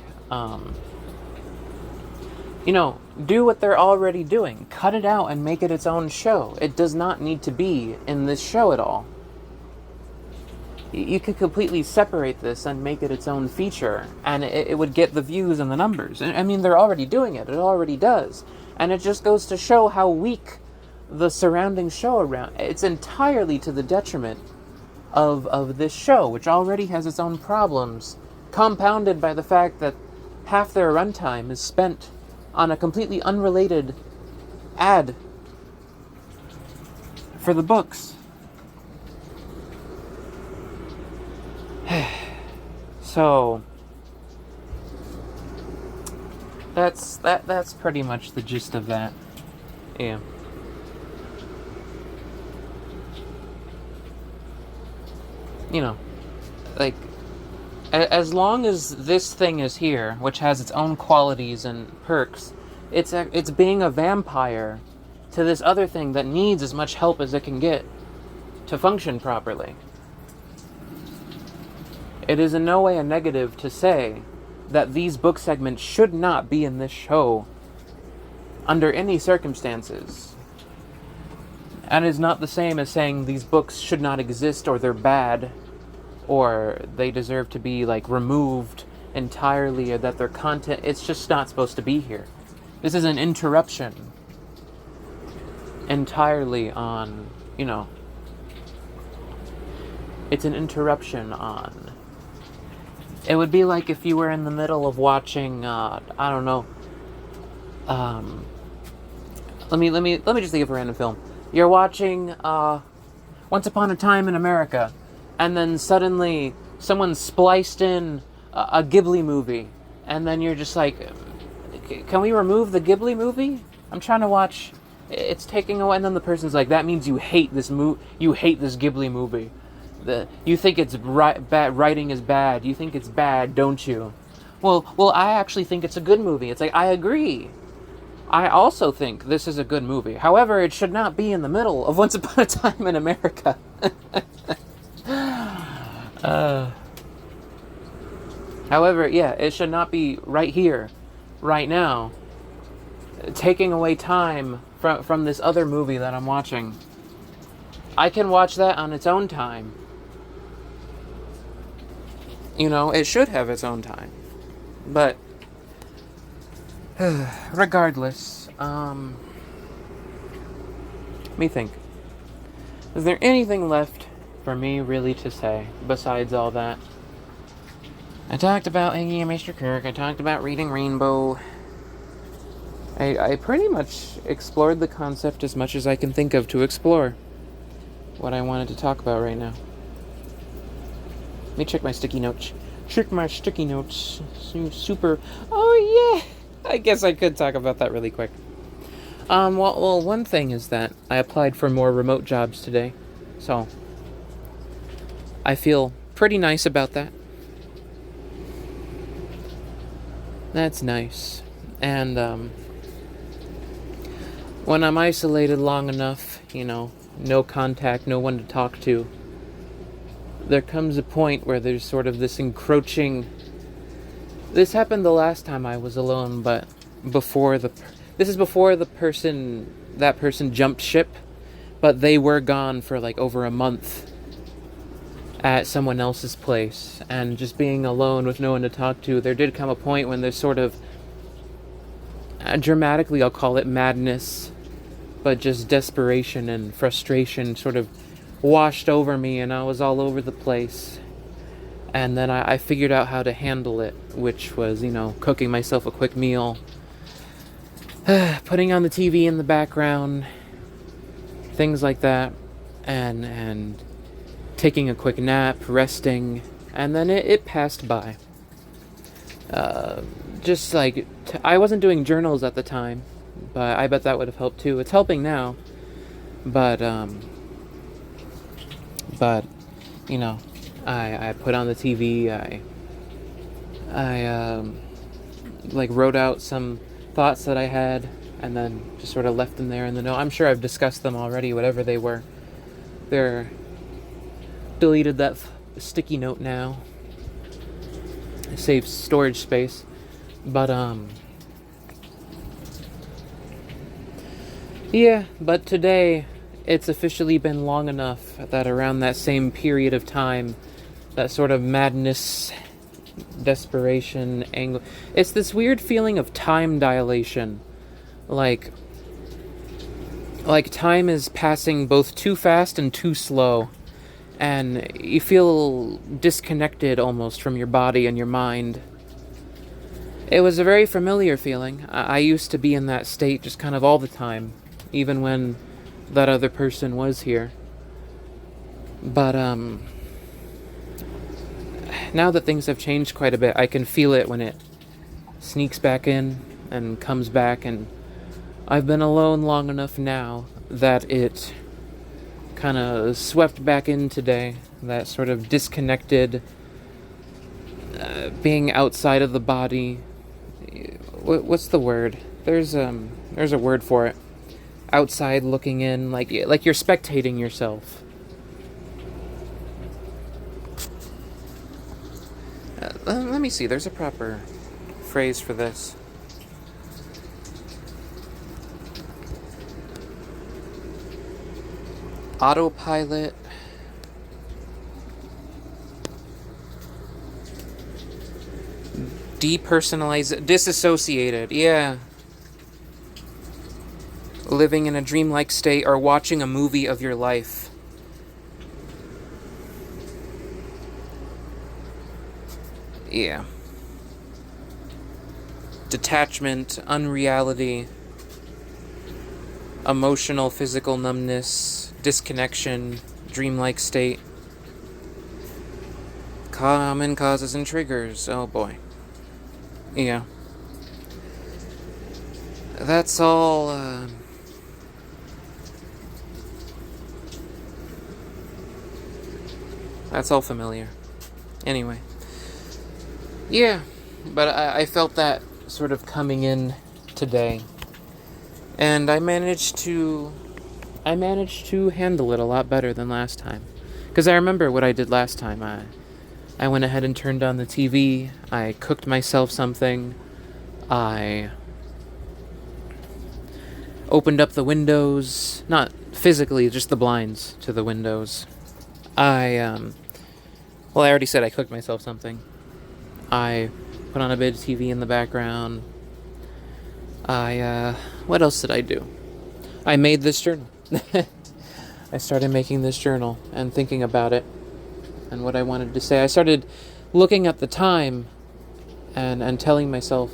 do what they're already doing. Cut it out and make it its own show. It does not need to be in this show at all. You could completely separate this and make it its own feature, and it would get the views and the numbers. I mean, they're already doing it. It already does. And it just goes to show how weak the surrounding show around... It's entirely to the detriment of this show, which already has its own problems, compounded by the fact that half their runtime is spent on a completely unrelated ad for the books. So that's pretty much the gist of that. Yeah. Like, as long as this thing is here, which has its own qualities and perks, it's being a vampire to this other thing that needs as much help as it can get to function properly. It is in no way a negative to say that these book segments should not be in this show under any circumstances. And it's not the same as saying these books should not exist, or they're bad, or they deserve to be, like, removed entirely, or that their content, it's just not supposed to be here. This is an interruption entirely on, it's an interruption on. It would be like if you were in the middle of watching, I don't know, let me just think of a random film. You're watching, Once Upon a Time in America, and then suddenly someone spliced in a Ghibli movie, and then you're just like, can we remove the Ghibli movie? I'm trying to watch, it's taking away, and then the person's like, that means you hate this you hate this Ghibli movie. You think it's bad, writing is bad, you think it's bad, don't you? Well, I actually think it's a good movie. It's like, I agree. I also think this is a good movie. However, it should not be in the middle of Once Upon a Time in America. However, yeah, it should not be right here, right now, taking away time from this other movie that I'm watching. I can watch that on its own time. It should have its own time. But regardless, let me think. Is there anything left for me really to say besides all that? I talked about Iggy and Mr. Kirk. I talked about reading Rainbow. I pretty much explored the concept as much as I can think of to explore what I wanted to talk about right now. Let me check my sticky notes. Super. Oh, yeah. I guess I could talk about that really quick. Well, one thing is that I applied for more remote jobs today, so I feel pretty nice about that. That's nice. And, when I'm isolated long enough, no contact, no one to talk to, there comes a point where there's sort of this encroaching. This happened the last time I was alone, but this is before that person jumped ship, but they were gone for like over a month at someone else's place, and just being alone with no one to talk to, there did come a point when there's sort of, dramatically I'll call it madness, but just desperation and frustration sort of washed over me, and I was all over the place. And then I figured out how to handle it, which was, cooking myself a quick meal, putting on the TV in the background, things like that, and taking a quick nap, resting, and then it passed by. Just like, I wasn't doing journals at the time, but I bet that would have helped too. It's helping now, but I put on the TV, I wrote out some thoughts that I had, and then just sort of left them there in the note. I'm sure I've discussed them already, whatever they were. They're deleted that sticky note now. It saves storage space. But, yeah, but today, it's officially been long enough that around that same period of time, that sort of madness, desperation, anger, it's this weird feeling of time dilation. Like time is passing both too fast and too slow, and you feel disconnected almost from your body and your mind. It was a very familiar feeling. I used to be in that state just kind of all the time, even when that other person was here. But, now that things have changed quite a bit, I can feel it when it sneaks back in and comes back, and I've been alone long enough now that it kind of swept back in today, that sort of disconnected, being outside of the body. What's the word? There's a word for it. Outside looking in, like you're spectating yourself. Let me see, there's a proper phrase for this. Autopilot. Depersonalized. Disassociated. Yeah. Living in a dreamlike state or watching a movie of your life. Yeah. Detachment, unreality, emotional, physical numbness, disconnection, dreamlike state. Common causes and triggers. Oh boy. Yeah. That's all, that's all familiar. Anyway. Yeah. But I felt that sort of coming in today. And I managed to handle it a lot better than last time. Because I remember what I did last time. I went ahead and turned on the TV. I cooked myself something. I opened up the windows. Not physically, just the blinds to the windows. I already said I cooked myself something. I put on a bit of TV in the background. What else did I do? I made this journal. I started making this journal and thinking about it and what I wanted to say. I started looking at the time and telling myself,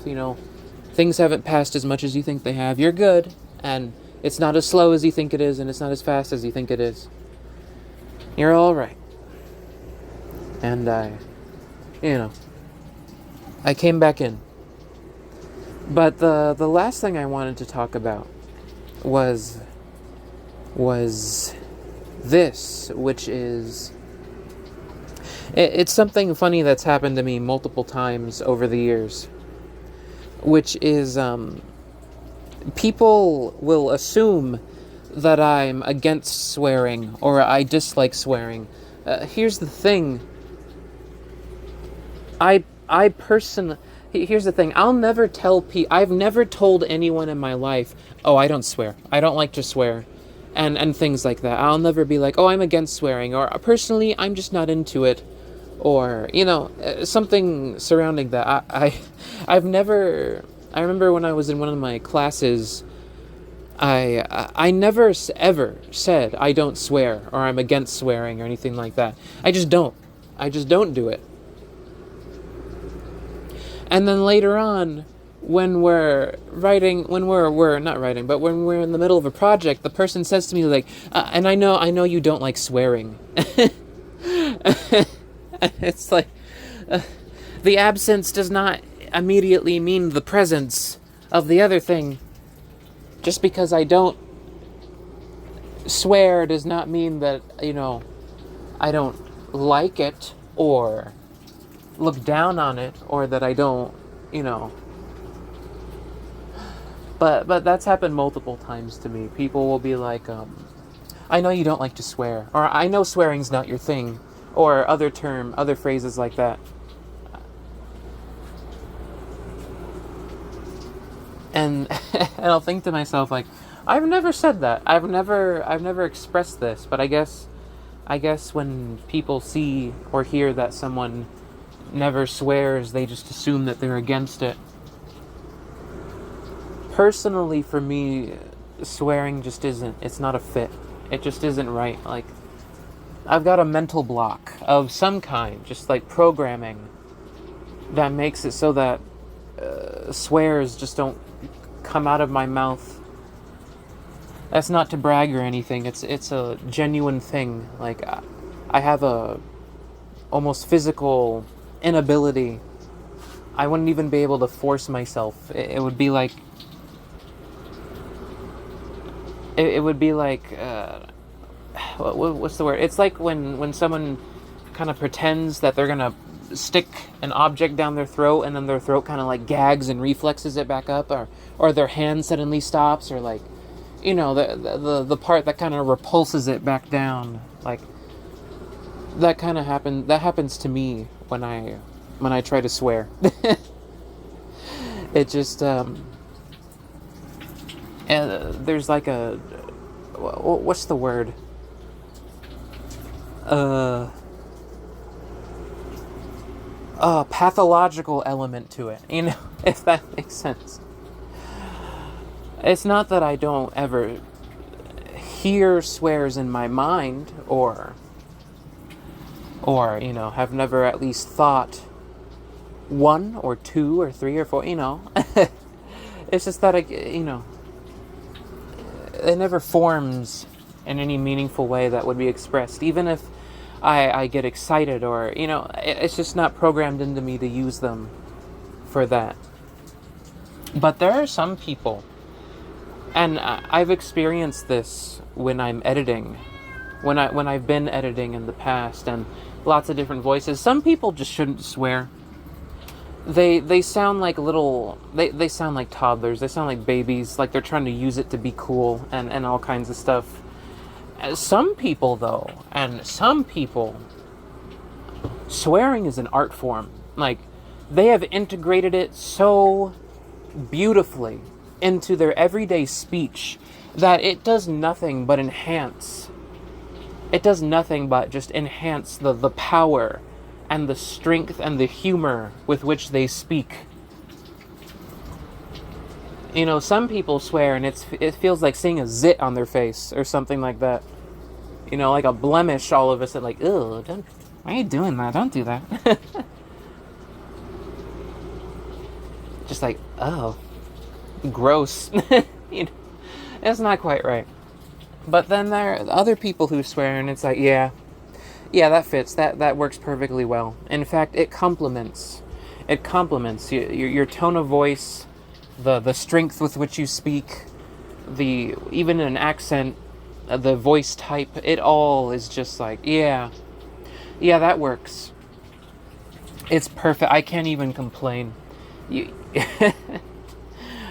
things haven't passed as much as you think they have. You're good, and it's not as slow as you think it is, and it's not as fast as you think it is. You're all right. And I came back in. But the last thing I wanted to talk about was this, which is it's something funny that's happened to me multiple times over the years, which is people will assume that I'm against swearing or I dislike swearing. Here's the thing. Here's the thing. I've never told anyone in my life, oh, I don't swear. I don't like to swear. And things like that. I'll never be like, oh, I'm against swearing. Or personally, I'm just not into it. Or, something surrounding that. I've never... I remember when I was in one of my classes, I never ever said I don't swear or I'm against swearing or anything like that. I just don't. I just don't do it. And then later on, when we're not writing, but when we're in the middle of a project, the person says to me like, and I know you don't like swearing. It's like, the absence does not immediately mean the presence of the other thing. Just because I don't swear does not mean that, I don't like it or look down on it, or that I don't, but that's happened multiple times to me. People will be like, I know you don't like to swear, or I know swearing's not your thing, or other phrases like that. And and I'll think to myself like, I've never said that. I've never expressed this, but I guess when people see or hear that someone never swears, they just assume that they're against it. Personally, for me, swearing just isn't, it's not a fit. It just isn't right. Like, I've got a mental block of some kind, just like programming, that makes it so that swears just don't come out of my mouth. That's not to brag or anything. It's a genuine thing. Like, I have a almost physical inability. I wouldn't even be able to force myself. It would be like what's the word? It's like when someone kind of pretends that they're gonna stick an object down their throat, and then their throat kind of like gags and reflexes it back up, or their hand suddenly stops, or like, the part that kind of repulses it back down. Like, that kind of happens to me when I try to swear. It just there's like a, what's the word? uh, pathological element to it, you know, if that makes sense. It's not that I don't ever hear swears in my mind, or you know, have never at least thought one or two or three or four, you know. It's just that you know, it never forms in any meaningful way that would be expressed, even if I get excited, or, you know, it's just not programmed into me to use them for that. But there are some people, and I've experienced this when I'm editing, when I've been editing in the past, and lots of different voices. Some people just shouldn't swear. They sound like little, they sound like toddlers, they sound like babies, like they're trying to use it to be cool, and all kinds of stuff. Some people, though, swearing is an art form. Like, they have integrated it so beautifully into their everyday speech that it does nothing but enhance. It does nothing but just enhance the power and the strength and the humor with which they speak. You know, some people swear and it feels like seeing a zit on their face or something like that. You know, like a blemish all of a sudden, like, ew, why are you doing that? Don't do that. Just like, oh, gross. You know, it's not quite right. But then there are other people who swear and it's like, yeah, that fits. That works perfectly well. In fact, it complements your tone of voice, the strength with which you speak, even an accent, the voice type. It all is just like, yeah, that works. It's perfect. I can't even complain.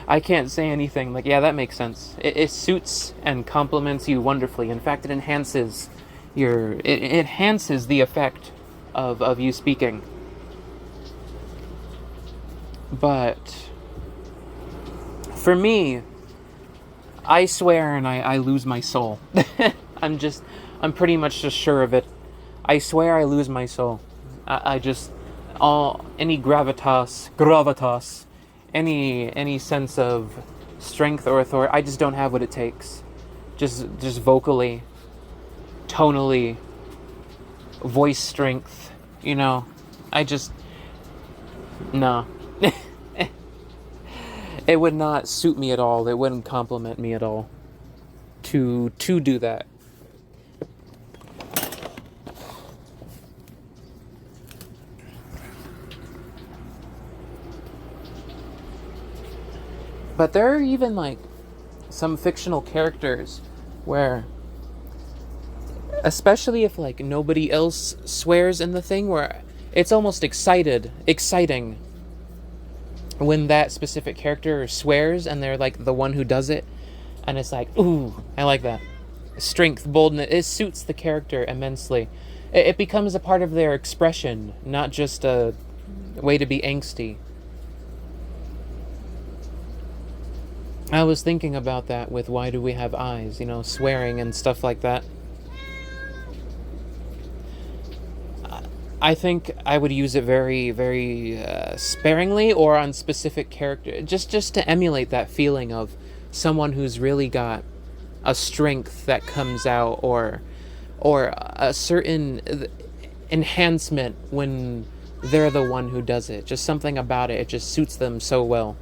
I can't say anything. Like, yeah, that makes sense. It suits and complements you wonderfully. In fact, it enhances the effect of you speaking. But for me, I swear and I lose my soul. I'm pretty much just sure of it. I swear I lose my soul. I just, any gravitas, any sense of strength or authority, I just don't have what it takes. Just vocally, tonally, voice strength, you know, no. It would not suit me at all. It wouldn't compliment me at all to do that. But there are even, like, some fictional characters where, especially if, like, nobody else swears in the thing, where it's almost exciting when that specific character swears and they're, like, the one who does it. And it's like, ooh, I like that. Strength, boldness, it suits the character immensely. It becomes a part of their expression, not just a way to be angsty. I was thinking about that with Why Do We Have Eyes, you know, swearing and stuff like that. I think I would use it very, very sparingly or on specific character, just to emulate that feeling of someone who's really got a strength that comes out, or a certain enhancement when they're the one who does it. Just something about it just suits them so well.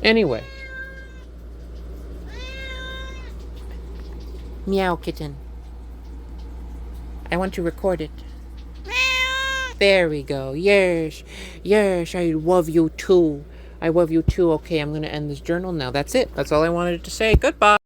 Anyway. Meow, kitten. I want to record it. There we go. Yes, I love you too. Okay, I'm going to end this journal now. That's it. That's all I wanted to say. Goodbye.